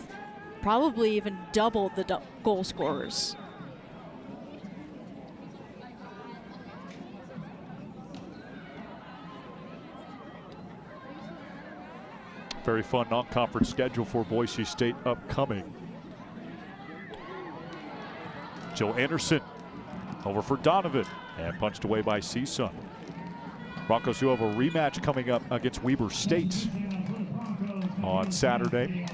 probably even double the goal scorers. Very fun non-conference schedule for Boise State upcoming. Jill Anderson over for Donovan and punched away by CSUN. Broncos do have a rematch coming up against Weber State on Saturday.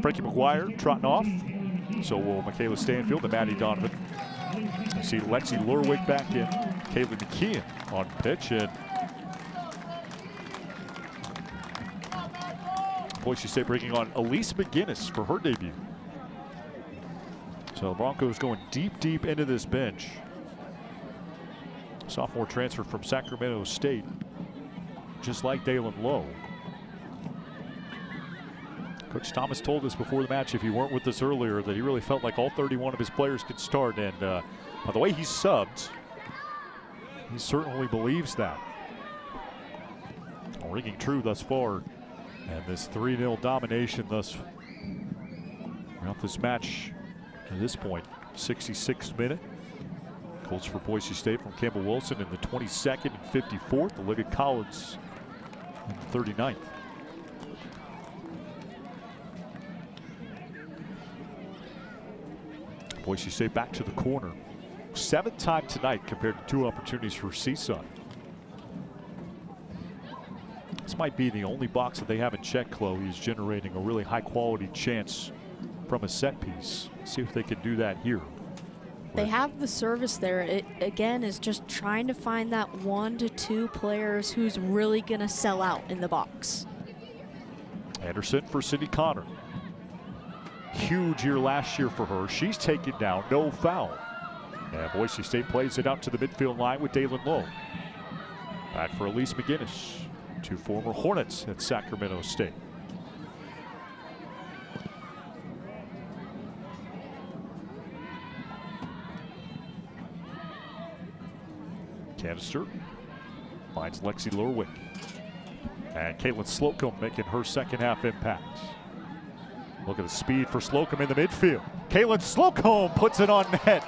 Frankie McGuire trotting off. So will Michaela Stanfield and Maddie Donovan. You see Lexi Lurwick back in. Kaylee McKeon on pitch. And Boise State bringing on Elise McGinnis for her debut. So the Broncos going deep into this bench. Sophomore transfer from Sacramento State, just like Dalen Lowe. Coach Thomas told us before the match, if he weren't with us earlier, that he really felt like all 31 of his players could start. And by the way he subbed, he certainly believes that. Ringing true thus far. And this 3-0 domination thus throughout this match at this point. 66th minute. Goals for Boise State from Campbell Wilson in the 22nd and 54th. Olivia Collins in the 39th. Boise State back to the corner. 7th time tonight compared to 2 opportunities for CSUN. This might be the only box that they have in check, Chloe, is generating a really high quality chance from a set piece. See if they can do that here. They have the service there. It, again, is just trying to find that 1 to 2 players who's really going to sell out in the box. Anderson for Cindy Connor. Huge year last year for her. She's taken down, no foul. And Boise State plays it out to the midfield line with Dalen Lowe. Back for Elise McGinnis, 2 former Hornets at Sacramento State. Canister finds Lexi Lurwick. And Caitlin Slocum making her second half impact. Look at the speed for Slocum in the midfield. Caitlin Slocum puts it on net.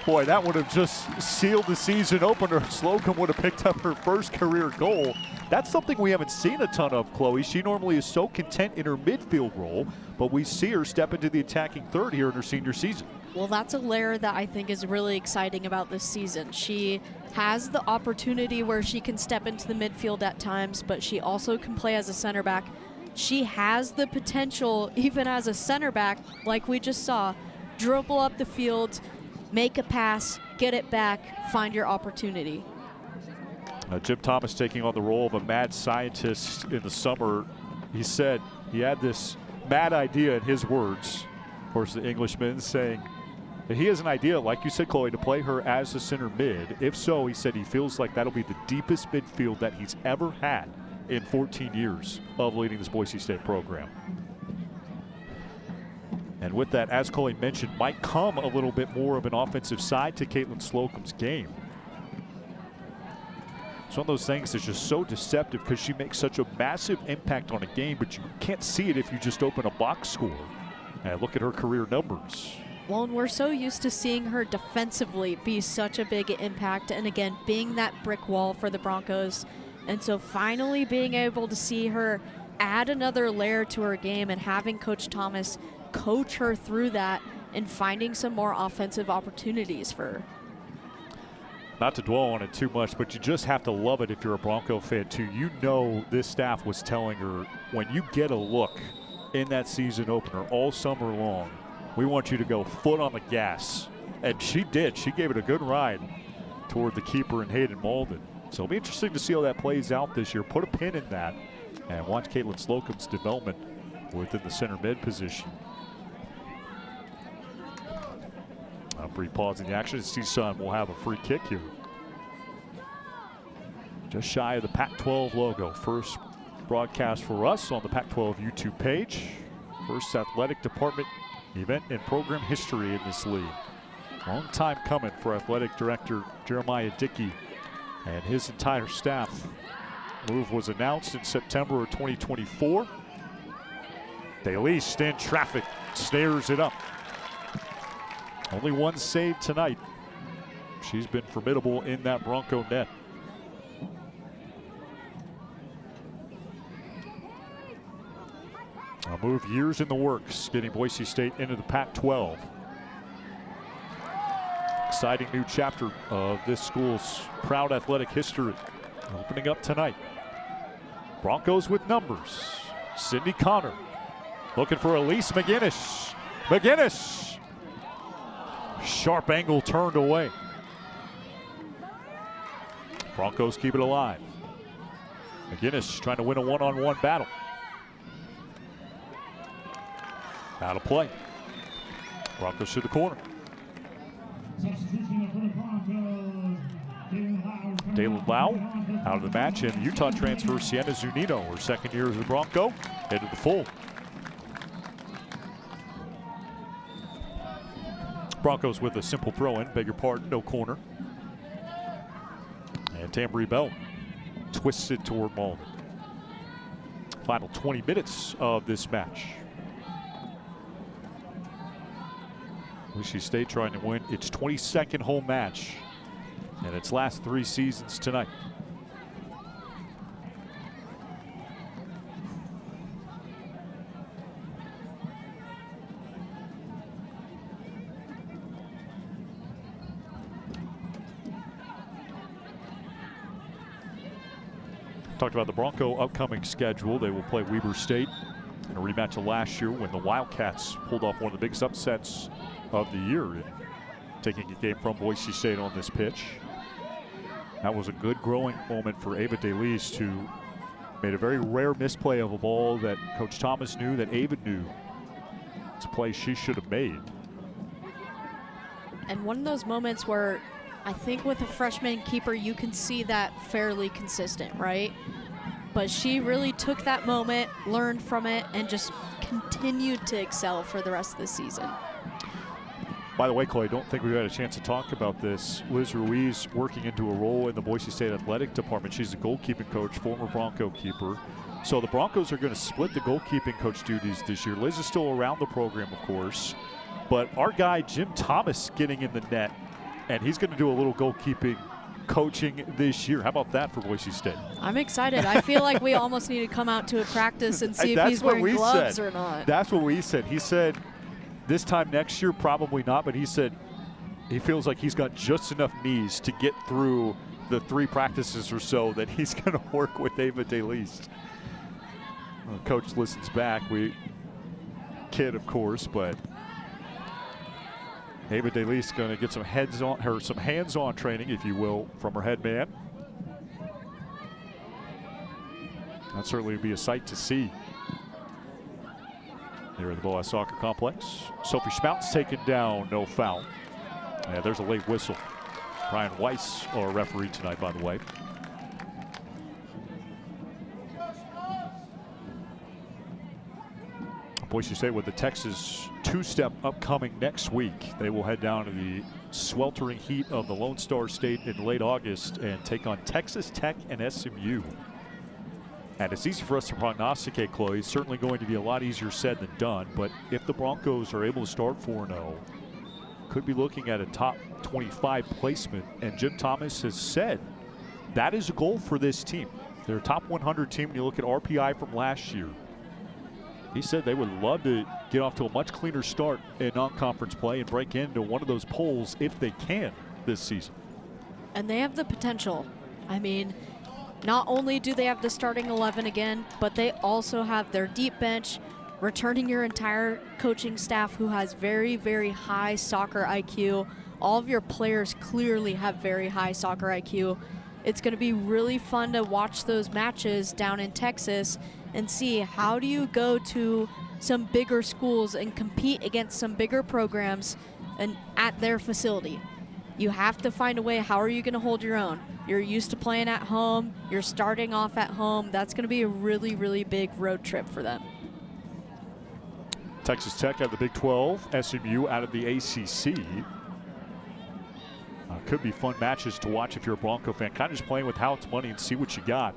Boy, that would have just sealed the season opener. Slocum would have picked up her first career goal. That's something we haven't seen a ton of, Chloe. She normally is so content in her midfield role, but we see her step into the attacking third here in her senior season. Well, that's a layer that I think is really exciting about this season. She has the opportunity where she can step into the midfield at times, but she also can play as a center back. She has the potential, even as a center back, like we just saw, dribble up the field, make a pass, get it back, find your opportunity. Jim Thomas taking on the role of a mad scientist in the summer. He said he had this mad idea, in his words. Of course, the Englishman saying that he has an idea, like you said, Chloe, to play her as a center mid. If so, he said he feels like that'll be the deepest midfield that he's ever had in 14 years of leading this Boise State program. And with that, as Chloe mentioned, might come a little bit more of an offensive side to Caitlin Slocum's game. It's one of those things that's just so deceptive because she makes such a massive impact on a game, but you can't see it if you just open a box score. And look at her career numbers. Well, and we're so used to seeing her defensively be such a big impact, and again, being that brick wall for the Broncos. And so finally being able to see her add another layer to her game and having Coach Thomas coach her through that and finding some more offensive opportunities for her. Not to dwell on it too much, but you just have to love it if you're a Bronco fan too. You know this staff was telling her, when you get a look in that season opener all summer long, we want you to go foot on the gas. And she did. She gave it a good ride toward the keeper in Hayden Malden. So it'll be interesting to see how that plays out this year. Put a pin in that and watch Caitlin Slocum's development within the center mid position. A brief pause in the action. CSUN will have a free kick here. Just shy of the Pac-12 logo. First broadcast for us on the Pac-12 YouTube page. First athletic department event in program history in this league. Long time coming for athletic director Jeremiah Dickey and his entire staff. Move was announced in September of 2024. Daly in traffic, snares it up. Only one save tonight. She's been formidable in that Bronco net. A move years in the works, getting Boise State into the Pac-12. Exciting new chapter of this school's proud athletic history opening up tonight. Broncos with numbers. Cindy Connor Looking for Elise McGinnis. McGinnis. Sharp angle turned away. Broncos keep it alive. McGinnis trying to win a one-on-one battle. Out of play. Broncos to the corner. Dalen Lau out of the match, and Utah transfer Sienna Zunino, her second year as a Bronco, headed to full. Broncos with a simple throw-in, beg your pardon, no corner. And Tambry Bell twists it toward Malden. Final 20 minutes of this match. Boise State trying to win its 22nd home match in its last 3 seasons tonight. Talked about the Bronco upcoming schedule. They will play Weber State in a rematch of last year when the Wildcats pulled off one of the biggest upsets of the year, taking a game from Boise State on this pitch. That was a good growing moment for Ava DeLees, who made a very rare misplay of a ball that Coach Thomas knew that Ava knew. It's a play she should have made. And one of those moments where I think with a freshman keeper, you can see that fairly consistent, right? But she really took that moment, learned from it, and just continued to excel for the rest of the season. By the way, Chloe, I don't think we've had a chance to talk about this. Liz Ruiz working into a role in the Boise State athletic department. She's the goalkeeping coach, former Bronco keeper. So the Broncos are going to split the goalkeeping coach duties this year. Liz is still around the program, of course. But our guy, Jim Thomas, getting in the net, and he's going to do a little goalkeeping coaching this year. How about that for Boise State? I'm excited. I feel like we almost need to come out to a practice and see if he's wearing gloves or not. That's what we said. He said this time next year, probably not, but he said he feels like he's got just enough knees to get through the 3 practices or so that he's going to work with Ava DeLees. Coach listens back. Kid, of course, but Ava DeLees going to get some hands-on training, if you will, from her head man. That certainly would be a sight to see here at the Boise Soccer Complex. Sophie Schmout's taken down, no foul. And there's a late whistle. Brian Weiss, our referee tonight, by the way. Boise State with the Texas 2-step upcoming next week. They will head down to the sweltering heat of the Lone Star State in late August and take on Texas Tech and SMU. And it's easy for us to prognosticate, Chloe. It's certainly going to be a lot easier said than done. But if the Broncos are able to start 4-0, could be looking at a top 25 placement. And Jim Thomas has said that is a goal for this team. They're a top 100 team when you look at RPI from last year. He said they would love to get off to a much cleaner start in non-conference play and break into one of those polls if they can this season. And they have the potential. I mean, not only do they have the starting 11 again, but they also have their deep bench, returning your entire coaching staff who has very, very high soccer IQ. All of your players clearly have very high soccer IQ. It's going to be really fun to watch those matches down in Texas and see how do you go to some bigger schools and compete against some bigger programs and at their facility. You have to find a way. How are you going to hold your own? You're used to playing at home. You're starting off at home. That's going to be a really, really big road trip for them. Texas Tech out of the Big 12, SMU out of the ACC. Could be fun matches to watch if you're a Bronco fan. Kind of just playing with how it's money and see what you got.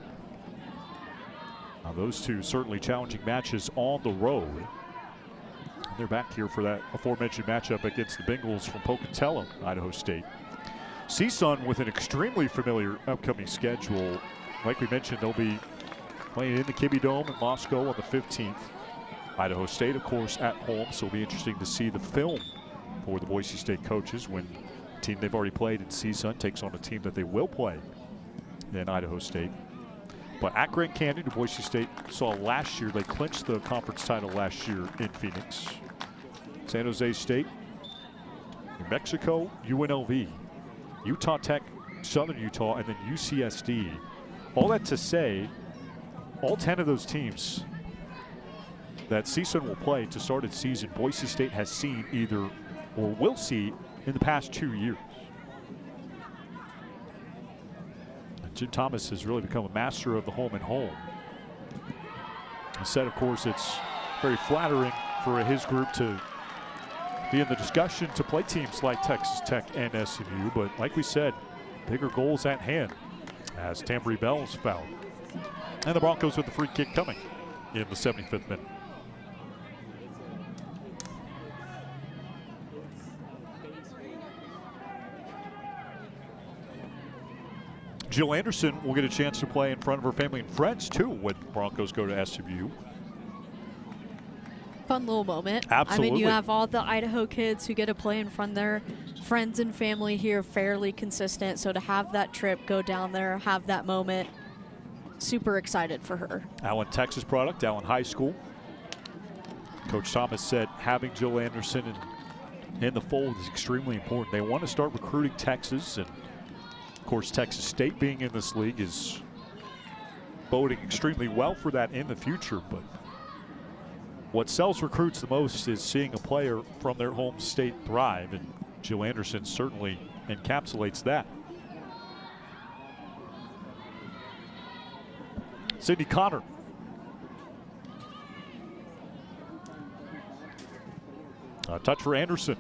Those two certainly challenging matches on the road. And they're back here for that aforementioned matchup against the Bengals from Pocatello, Idaho State. CSUN with an extremely familiar upcoming schedule. Like we mentioned, they'll be playing in the Kibbe Dome in Moscow on the 15th. Idaho State, of course, at home, so it'll be interesting to see the film for the Boise State coaches when the team they've already played in CSUN takes on a team that they will play in Idaho State. But at Grand Canyon, Boise State saw last year, they clinched the conference title last year in Phoenix. San Jose State, New Mexico, UNLV, Utah Tech, Southern Utah, and then UCSD. All that to say, all 10 of those teams that CSUN will play to start its season, Boise State has seen either or will see in the past 2 years. And Jim Thomas has really become a master of the home and home. Instead, of course, it's very flattering for his group to be in the discussion to play teams like Texas Tech and SMU, but like we said, bigger goals at hand as Tambry Bell's fouled. And the Broncos with the free kick coming in the 75th minute. Jill Anderson will get a chance to play in front of her family and friends too when Broncos go to SMU. Fun little moment. Absolutely. I mean, you have all the Idaho kids who get to play in front of their friends and family here fairly consistent. So to have that trip, go down there, have that moment, super excited for her. Allen, Texas product, Allen High School. Coach Thomas said having Jill Anderson in the fold is extremely important. They want to start recruiting Texas, and of course Texas State being in this league is boding extremely well for that in the future. But what sells recruits the most is seeing a player from their home state thrive, and Jill Anderson certainly encapsulates that. Sydney Connor. A touch for Anderson.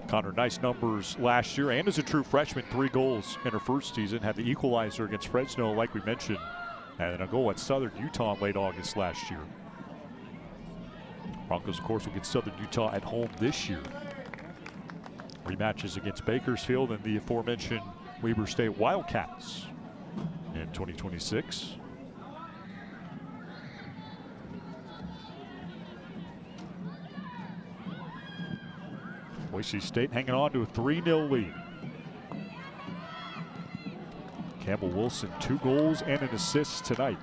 Connor, nice numbers last year, and as a true freshman, 3 goals in her first season. Had the equalizer against Fresno, like we mentioned, and then a goal at Southern Utah in late August last year. Broncos, of course, will get Southern Utah at home this year. Rematches against Bakersfield and the aforementioned Weber State Wildcats in 2026. Boise State hanging on to a 3-0 lead. Campbell Wilson, 2 goals and an assist tonight.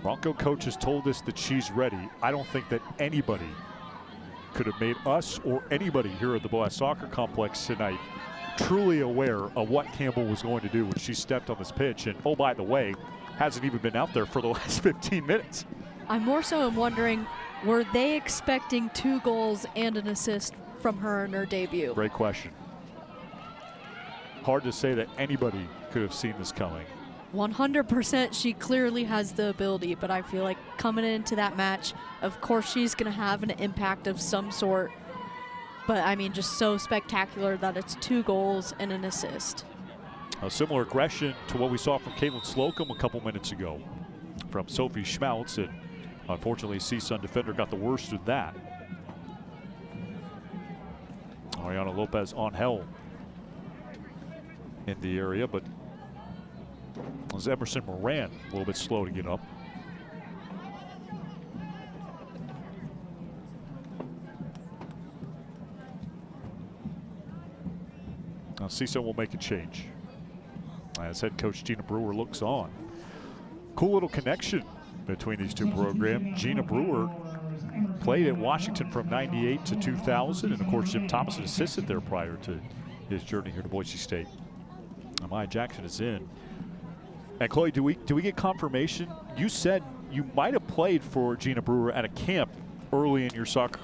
Bronco coach has told us that she's ready. I don't think that anybody could have made us or anybody here at the Boise Soccer Complex tonight truly aware of what Campbell was going to do when she stepped on this pitch. And oh, by the way, hasn't even been out there for the last 15 minutes. I more so am wondering, were they expecting 2 goals and an assist from her in her debut? Great question. Hard to say that anybody could have seen this coming. 100% she clearly has the ability, but I feel like coming into that match, of course she's going to have an impact of some sort. But I mean, just so spectacular that it's 2 goals and an assist. A similar aggression to what we saw from Caitlin Slocum a couple minutes ago from Sophie Schmaltz, and unfortunately CSUN defender got the worst of that. Ariana Lopez Angel in the area, but it was Emerson Moran a little bit slow to get up. Now CSUN will make a change as head coach Gina Brewer looks on. Cool little connection between these two programs. Gina Brewer played at Washington from '98 to 2000, and of course Jim Thomas had assisted there prior to his journey here to Boise State. Amaya Jackson is in. And Chloe, do we get confirmation? You said you might have played for Gina Brewer at a camp early in your soccer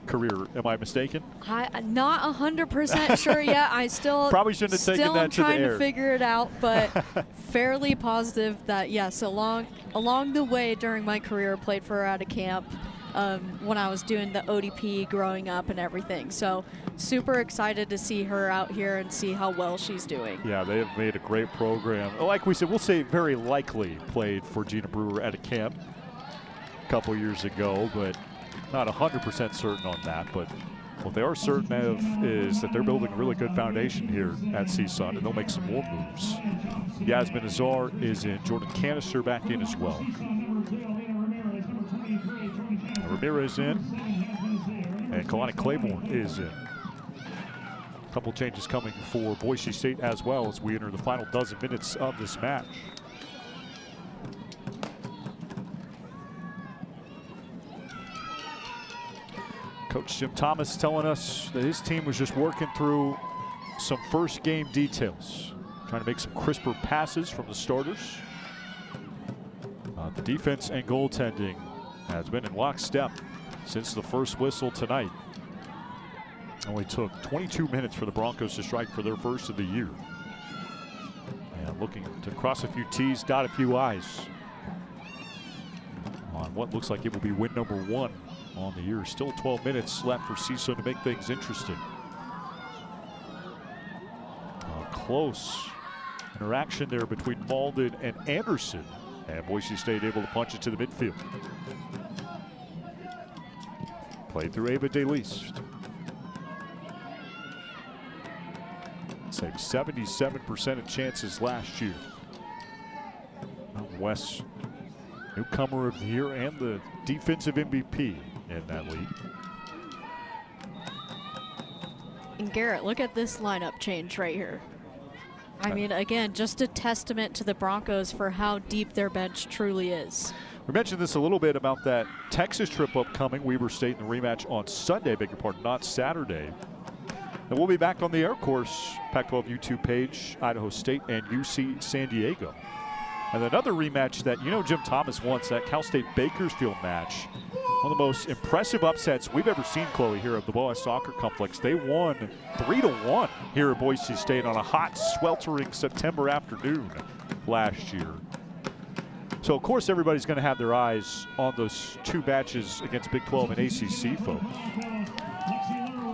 career. Am I mistaken? I'm not 100% sure yet. I still probably shouldn't have taken that to the air. Still trying to figure it out, but fairly positive that yes, along the way during my career, played for her at a camp when I was doing the ODP growing up and everything. So super excited to see her out here and see how well she's doing. Yeah, they have made a great program. Like we said, we'll say very likely played for Gina Brewer at a camp a couple years ago, but not 100% certain on that. But what they are certain of is that they're building a really good foundation here at CSUN, and they'll make some more moves. Yasmin Azar is in. Jordan Canister back in as well. Ramirez in. And Kalani Claiborne is in. A couple changes coming for Boise State as well as we enter the final dozen minutes of this match. Coach Jim Thomas telling us that his team was just working through some first game details, trying to make some crisper passes from the starters. The defense and goaltending has been in lockstep since the first whistle tonight. Only took 22 minutes for the Broncos to strike for their first of the year. And looking to cross a few T's, dot a few I's on what looks like it will be win number 1 on the year. Still 12 minutes left for CSUN to make things interesting. Close interaction there between Malden and Anderson. And Boise State able to punch it to the midfield. Played through Ava DeLeast. Saved 77% of chances last year. West, newcomer of the year and the defensive MVP in that league. And Garrett, look at this lineup change right here. I mean, again, just a testament to the Broncos for how deep their bench truly is. We mentioned this a little bit about that Texas trip upcoming. Weber State in the rematch on Sunday, beg your pardon, not Saturday. And we'll be back on the air course, Pac-12 YouTube page, Idaho State and UC San Diego. And another rematch that you know Jim Thomas wants, that Cal State Bakersfield match. One of the most impressive upsets we've ever seen, Chloe, here at the Boise Soccer Complex. They won 3-1 here at Boise State on a hot, sweltering September afternoon last year. So, of course, everybody's going to have their eyes on those two matches against Big 12 and ACC folks.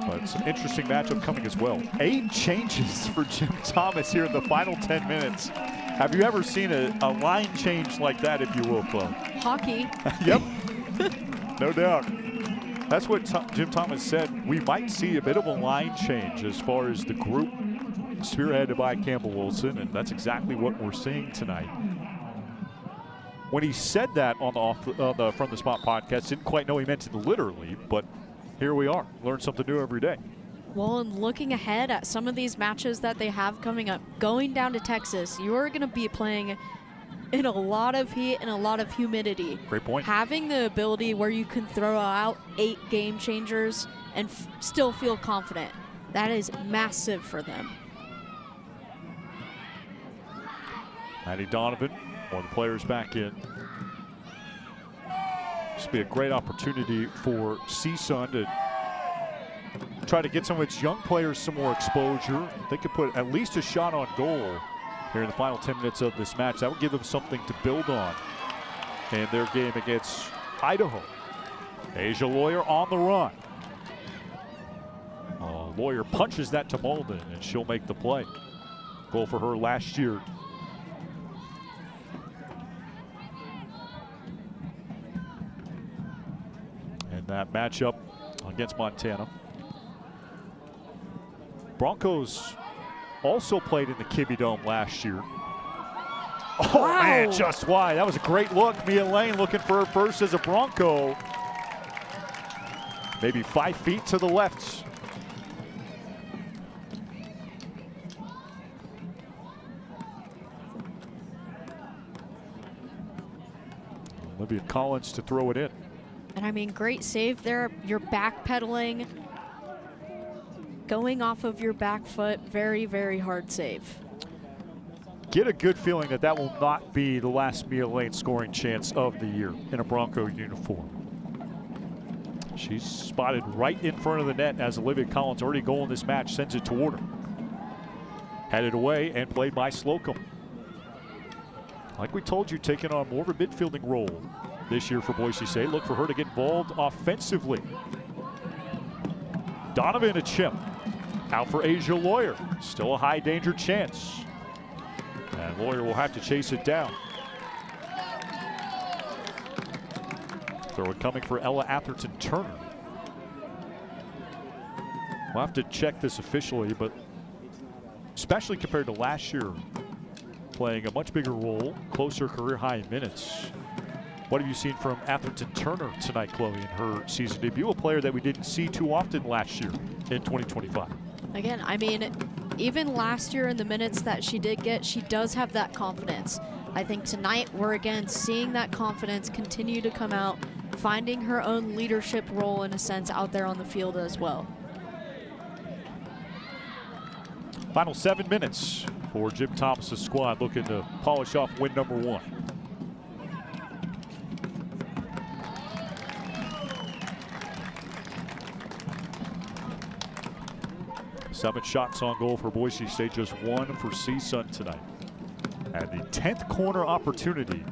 But it's an interesting matchup coming as well. 8 changes for Jim Thomas here in the final 10 minutes. Have you ever seen a line change like that, if you will, Chloe? Hockey. Yep. No doubt. That's what Jim Thomas said. We might see a bit of a line change as far as the group spearheaded by Campbell Wilson, and that's exactly what we're seeing tonight. When he said that on the From the Spot podcast, didn't quite know he meant it literally, but here we are. Learn something new every day. Well, and looking ahead at some of these matches that they have coming up, going down to Texas, you're going to be playing in a lot of heat and a lot of humidity. Great point. Having the ability where you can throw out 8 game changers and still feel confident, that is massive for them. Maddie Donovan, one of the players back in. This will be a great opportunity for CSUN to try to get some of its young players some more exposure. They could put at least a shot on goal here in the final 10 minutes of this match. That would give them something to build on in their game against Idaho. Asia Lawyer on the run. Lawyer punches that to Malden, and she'll make the play. Goal for her last year. And that matchup against Montana. Broncos also played in the Kibbe Dome last year. Oh, wow. Man, just wide. That was a great look. Mia Lane looking for her first as a Bronco. Maybe 5 feet to the left. Olivia Collins to throw it in. And I mean, great save there. You're backpedaling, going off of your back foot. Very, very hard save. Get a good feeling that that will not be the last Mia Lane scoring chance of the year in a Bronco uniform. She's spotted right in front of the net as Olivia Collins, already goal in this match, sends it toward her. Headed away and played by Slocum. Like we told you, taking on more of a midfielding role this year for Boise State. Look for her to get involved offensively. Donovan a chip. Out for Asia Lawyer. Still a high danger chance. And Lawyer will have to chase it down. Throw it coming for Ella Atherton Turner. We'll have to check this officially, but especially compared to last year, playing a much bigger role, closer career high in minutes. What have you seen from Atherton Turner tonight, Chloe, in her season debut? A player that we didn't see too often last year in 2025. Again, I mean, even last year in the minutes that she did get, she does have that confidence. I think tonight we're again seeing that confidence continue to come out, finding her own leadership role in a sense out there on the field as well. Final 7 minutes for Jim Thomas's squad looking to polish off win number 1. Seven shots on goal for Boise State, just 1 for CSUN tonight. And the 10th corner opportunity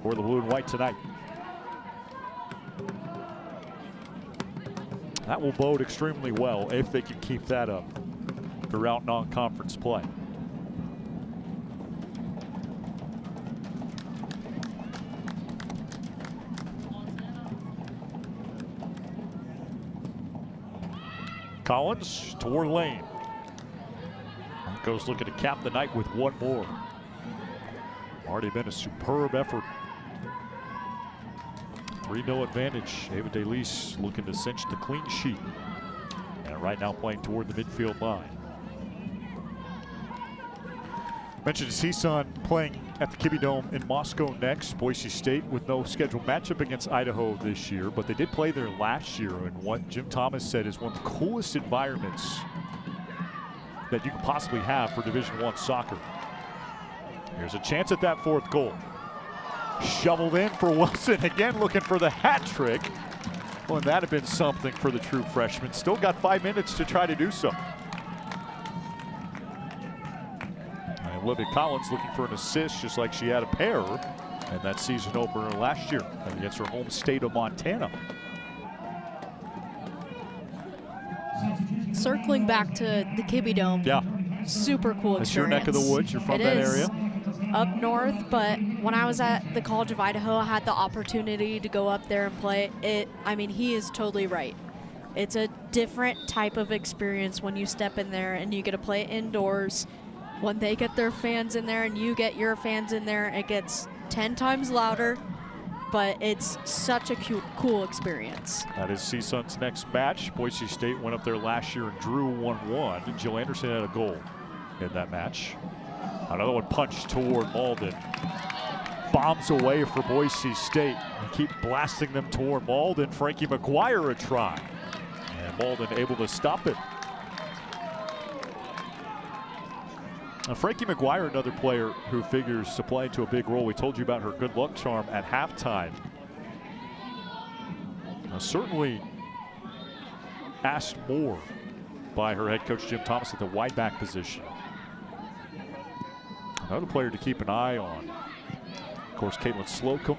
for the blue and white tonight. That will bode extremely well if they can keep that up throughout non-conference play. Collins toward Lane. Broncos looking to cap the night with 1 more. Already been a superb effort. 3-0 advantage. Ava DeLeese looking to cinch the clean sheet. And right now playing toward the midfield line. Mentioned CSUN playing at the Kibbie Dome in Moscow next. Boise State with no scheduled matchup against Idaho this year, but they did play there last year in what Jim Thomas said is one of the coolest environments that you could possibly have for Division I soccer. Here's a chance at that 4th goal. Shoveled in for Wilson, again looking for the hat trick. Well, and that had been something for the true freshman. Still got 5 minutes to try to do so. Olivia Collins looking for an assist, just like she had a pair in that season opener last year against her home state of Montana. Circling back to the Kibbie Dome. Yeah. Super cool experience. It's your neck of the woods. You're from that area. Up north, but when I was at the College of Idaho, I had the opportunity to go up there and play it. I mean, he is totally right. It's a different type of experience when you step in there and you get to play it indoors. When they get their fans in there and you get your fans in there, it gets 10 times louder, but it's such a cool experience. That is CSUN's next match. Boise State went up there last year and drew 1-1. Jill Anderson had a goal in that match. Another one punched toward Malden. Bombs away for Boise State. They keep blasting them toward Malden. Frankie McGuire a try. And Malden able to stop it. Now, Frankie McGuire, another player who figures to play into a big role. We told you about her good luck charm at halftime. Now, certainly asked more by her head coach Jim Thomas at the wide back position. Another player to keep an eye on. Of course, Caitlin Slocum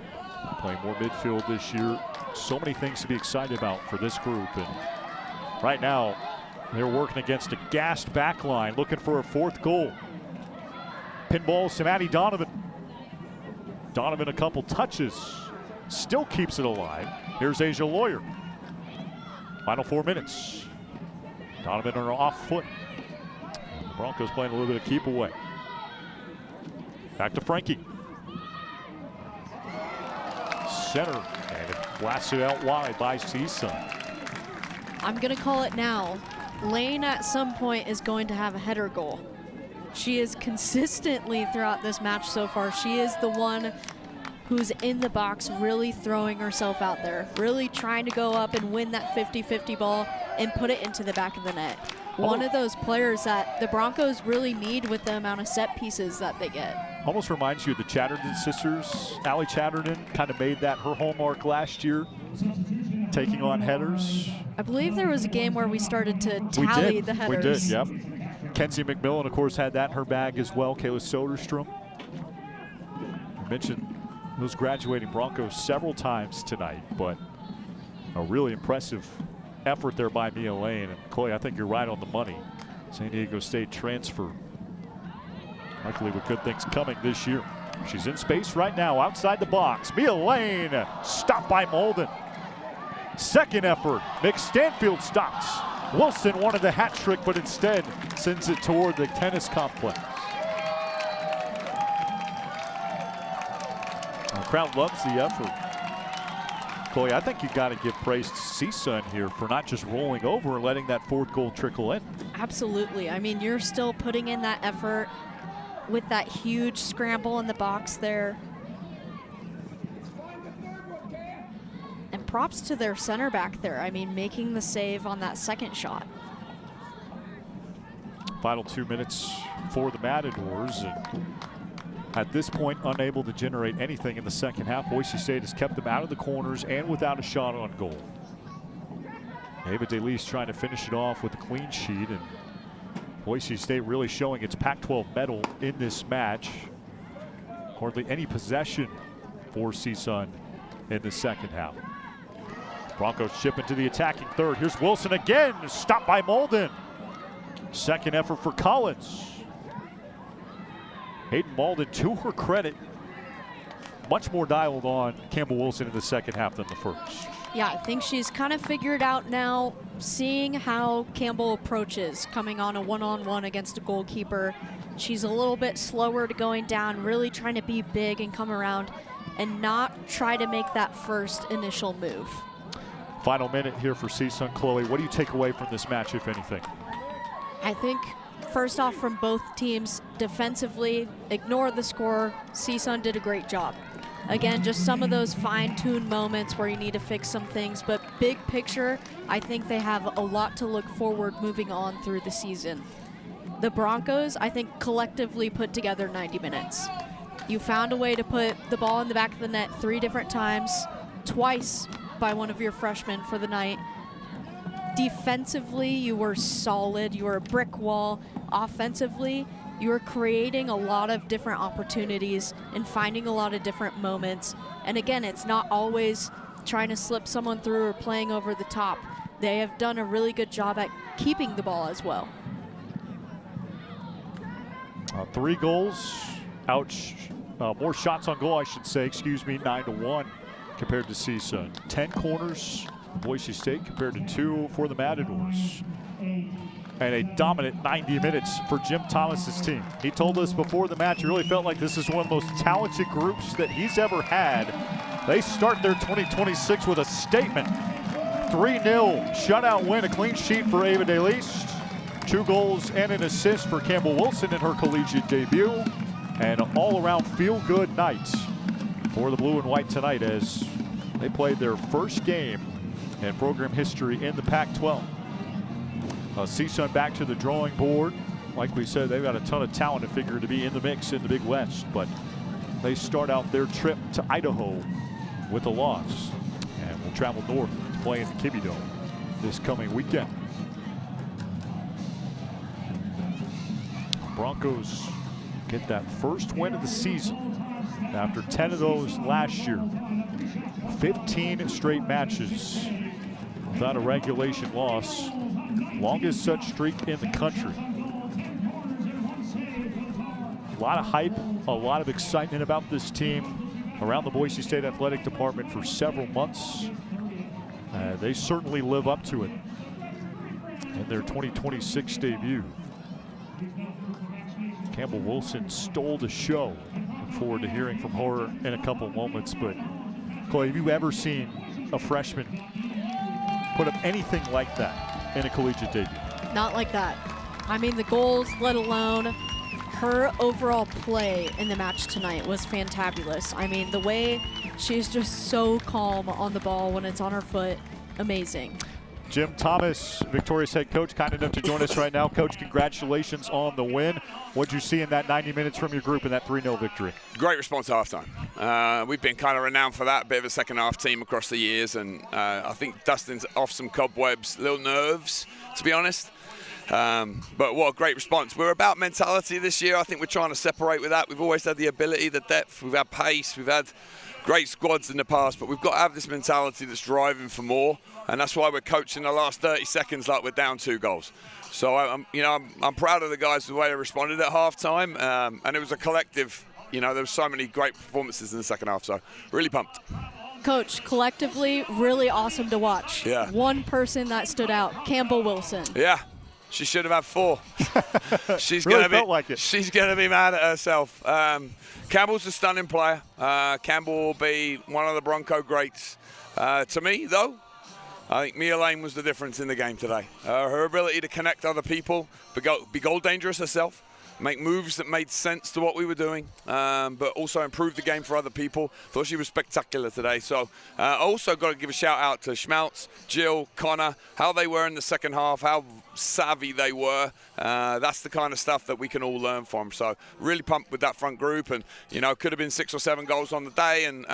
playing more midfield this year. So many things to be excited about for this group. And right now, they're working against a gassed back line, looking for a 4th goal. Pinballs to Maddie Donovan. Donovan a couple touches. Still keeps it alive. Here's Asia Lawyer. Final 4 minutes. Donovan on her off foot. The Broncos playing a little bit of keep away. Back to Frankie. Center, and it blasted out wide by CSUN. I'm gonna call it now. Lane at some point is going to have a header goal. She is consistently throughout this match so far. She is the one who's in the box really throwing herself out there, really trying to go up and win that 50-50 ball and put it into the back of the net. One of those players that the Broncos really need with the amount of set pieces that they get. Almost reminds you of the Chatterton sisters. Allie Chatterton kind of made that her hallmark last year, taking on headers. I believe there was a game where we started to tally the headers. We did, yep. Kenzie McMillan, of course, had that in her bag as well. Kayla Soderstrom. I mentioned those graduating Broncos several times tonight, but a really impressive effort there by Mia Lane. And Chloe, I think you're right on the money. San Diego State transfer, likely with good things coming this year. She's in space right now, outside the box. Mia Lane, stopped by Malden. Second effort, Nick Stanfield stops. Wilson wanted the hat trick, but instead sends it toward the tennis complex. The crowd loves the effort. Chloe, I think you've got to give praise to CSUN here for not just rolling over and letting that fourth goal trickle in. Absolutely. I mean, you're still putting in that effort with that huge scramble in the box there. And props to their center back there. I mean, making the save on that second shot. Final 2 minutes for the Matadors. And at this point, unable to generate anything in the second half. Boise State has kept them out of the corners and without a shot on goal. Ava DeLeese trying to finish it off with a clean sheet, and Boise State really showing its Pac-12 mettle in this match. Hardly any possession for CSUN in the second half. Broncos chip into the attacking third. Here's Wilson again, stopped by Malden. Second effort for Collins. Hayden Malden, to her credit, much more dialed on Campbell Wilson in the second half than the first. Yeah, I think she's kind of figured out now, seeing how Campbell approaches coming on a one-on-one against a goalkeeper. She's a little bit slower to going down, really trying to be big and come around and not try to make that first initial move. Final minute here for CSUN. Chloe, what do you take away from this match, if anything? I think first off, from both teams, defensively, ignore the score. CSUN did a great job. Again, just some of those fine-tuned moments where you need to fix some things, but big picture, I think they have a lot to look forward moving on through the season. The Broncos, I think, collectively put together 90 minutes. You found a way to put the ball in the back of the net 3 different times, twice by one of your freshmen for the night. Defensively, you were solid. You were a brick wall. Offensively, you were creating a lot of different opportunities and finding a lot of different moments. And again, it's not always trying to slip someone through or playing over the top. They have done a really good job at keeping the ball as well. 3 goals, more shots on goal, I should say, 9-1 compared to CSUN. 10 corners, Boise State compared to 2 for the Matadors. And a dominant 90 minutes for Jim Thomas's team. He told us before the match he really felt like this is one of the most talented groups that he's ever had. They start their 2026 with a statement. 3-0 shutout win, a clean sheet for Ava DeLeese. 2 goals and an assist for Campbell Wilson in her collegiate debut. And an all-around feel-good night for the blue and white tonight as they played their first game in program history in the Pac-12. CSUN back to the drawing board. Like we said, they've got a ton of talent to figure to be in the mix in the Big West, but they start out their trip to Idaho with a loss and will travel north to play in the Kibbe Dome this coming weekend. Broncos get that first win of the season after 10 of those last year. 15 straight matches without a regulation loss. Longest such streak in the country. A lot of hype, a lot of excitement about this team around the Boise State Athletic Department for several months. They certainly live up to it in their 2026 debut. Campbell Wilson stole the show. Look forward to hearing from her in a couple moments. But Chloe, have you ever seen a freshman put up anything like that in a collegiate debut? Not like that. I mean, the goals, let alone her overall play in the match tonight was fantabulous. I mean, the way she's just so calm on the ball when it's on her foot, amazing. Jim Thomas, Victoria's head coach, kind enough to join us right now. Coach, congratulations on the win. What'd you see in that 90 minutes from your group in that 3-0 victory? Great response at halftime. We've been kind of renowned for that, bit of a second half team across the years, and I think Dustin's off some cobwebs, little nerves, to be honest. But what a great response. We're about mentality this year. I think we're trying to separate with that. We've always had the ability, the depth, we've had pace, we've had great squads in the past, but we've got to have this mentality that's driving for more, and that's why we're coaching the last 30 seconds like we're down 2 goals. So I'm proud of the guys the way they responded at halftime, and it was a collective. There were so many great performances in the second half, so really pumped. Coach, collectively, really awesome to watch. Yeah. One person that stood out, Campbell Wilson. Yeah. She should have had 4. She's Really gonna be. felt like it. She's gonna be mad at herself. Campbell's a stunning player. Campbell will be one of the Bronco greats. To me, though, I think Mia Lane was the difference in the game today. Her ability to connect other people, be goal dangerous herself, make moves that made sense to what we were doing, but also improve the game for other people. Thought she was spectacular today. So also got to give a shout out to Schmaltz, Jill, Connor, how they were in the second half, how savvy they were. That's the kind of stuff that we can all learn from. So really pumped with that front group, and could have been 6 or 7 goals on the day, and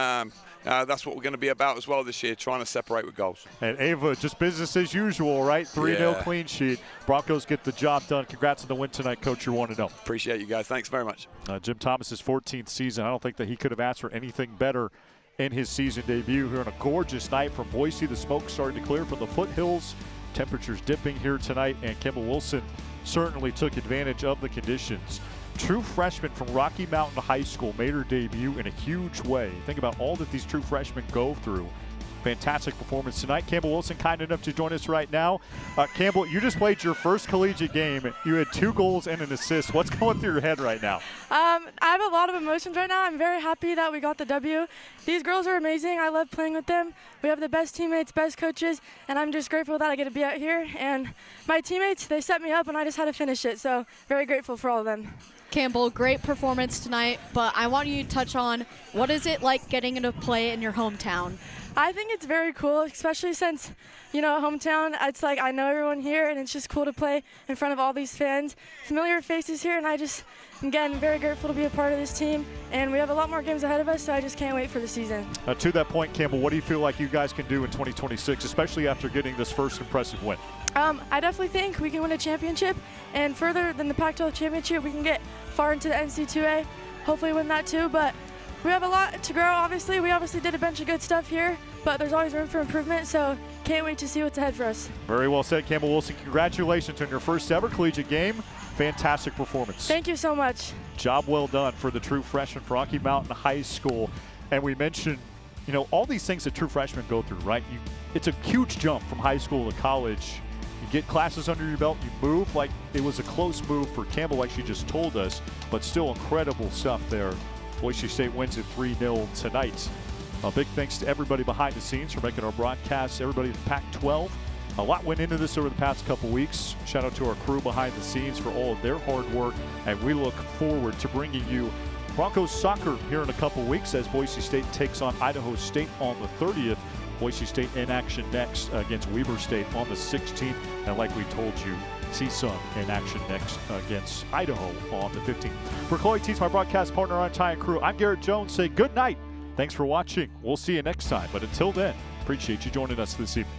that's what we're going to be about as well this year, trying to separate with goals. And Ava, just business as usual, right? 3-0 clean sheet. Broncos get the job done. Congrats on the win tonight, Coach. You're 1-0. Appreciate you guys. Thanks very much. Jim Thomas's 14th season. I don't think that he could have asked for anything better in his season debut here on a gorgeous night from Boise. The smoke started to clear from the foothills. Temperatures dipping here tonight, and Campbell Wilson certainly took advantage of the conditions. True freshman from Rocky Mountain High School made her debut in a huge way. Think about all that these true freshmen go through. Fantastic performance tonight. Campbell Wilson, kind enough to join us right now. Campbell, you just played your first collegiate game. You had 2 goals and an assist. What's going through your head right now? I have a lot of emotions right now. I'm very happy that we got the W. These girls are amazing. I love playing with them. We have the best teammates, best coaches, and I'm just grateful that I get to be out here. And my teammates, they set me up, and I just had to finish it. So very grateful for all of them. Campbell, great performance tonight, but I want you to touch on what is it like getting into play in your hometown? I think it's very cool, especially since, hometown, it's like I know everyone here, and it's just cool to play in front of all these fans, familiar faces here, and I just, again, very grateful to be a part of this team, and we have a lot more games ahead of us, so I just can't wait for the season. To that point, Campbell, what do you feel like you guys can do in 2026, especially after getting this first impressive win? I definitely think we can win a championship, and further than the Pac-12 championship, we can get far into the NC2A, hopefully win that too, but we have a lot to grow, obviously. We obviously did a bunch of good stuff here, but there's always room for improvement, so can't wait to see what's ahead for us. Very well said, Campbell Wilson. Congratulations on your first ever collegiate game. Fantastic performance. Thank you so much. Job well done for the true freshman from Rocky Mountain High School. And we mentioned, all these things that true freshmen go through, right? It's a huge jump from high school to college. You get classes under your belt, you move. Like it was a close move for Campbell, like she just told us, but still incredible stuff there. Boise State wins it 3-0 tonight. A big thanks to everybody behind the scenes for making our broadcasts, everybody at Pac-12. A lot went into this over the past couple weeks. Shout out to our crew behind the scenes for all of their hard work, and we look forward to bringing you Broncos soccer here in a couple weeks as Boise State takes on Idaho State on the 30th. Boise State in action next against Weber State on the 16th. And like we told you, CSUN in action next against Idaho on the 15th. For Chloe Teets, my broadcast partner on Ty and Crew, I'm Garrett Jones. Say good night. Thanks for watching. We'll see you next time. But until then, appreciate you joining us this evening.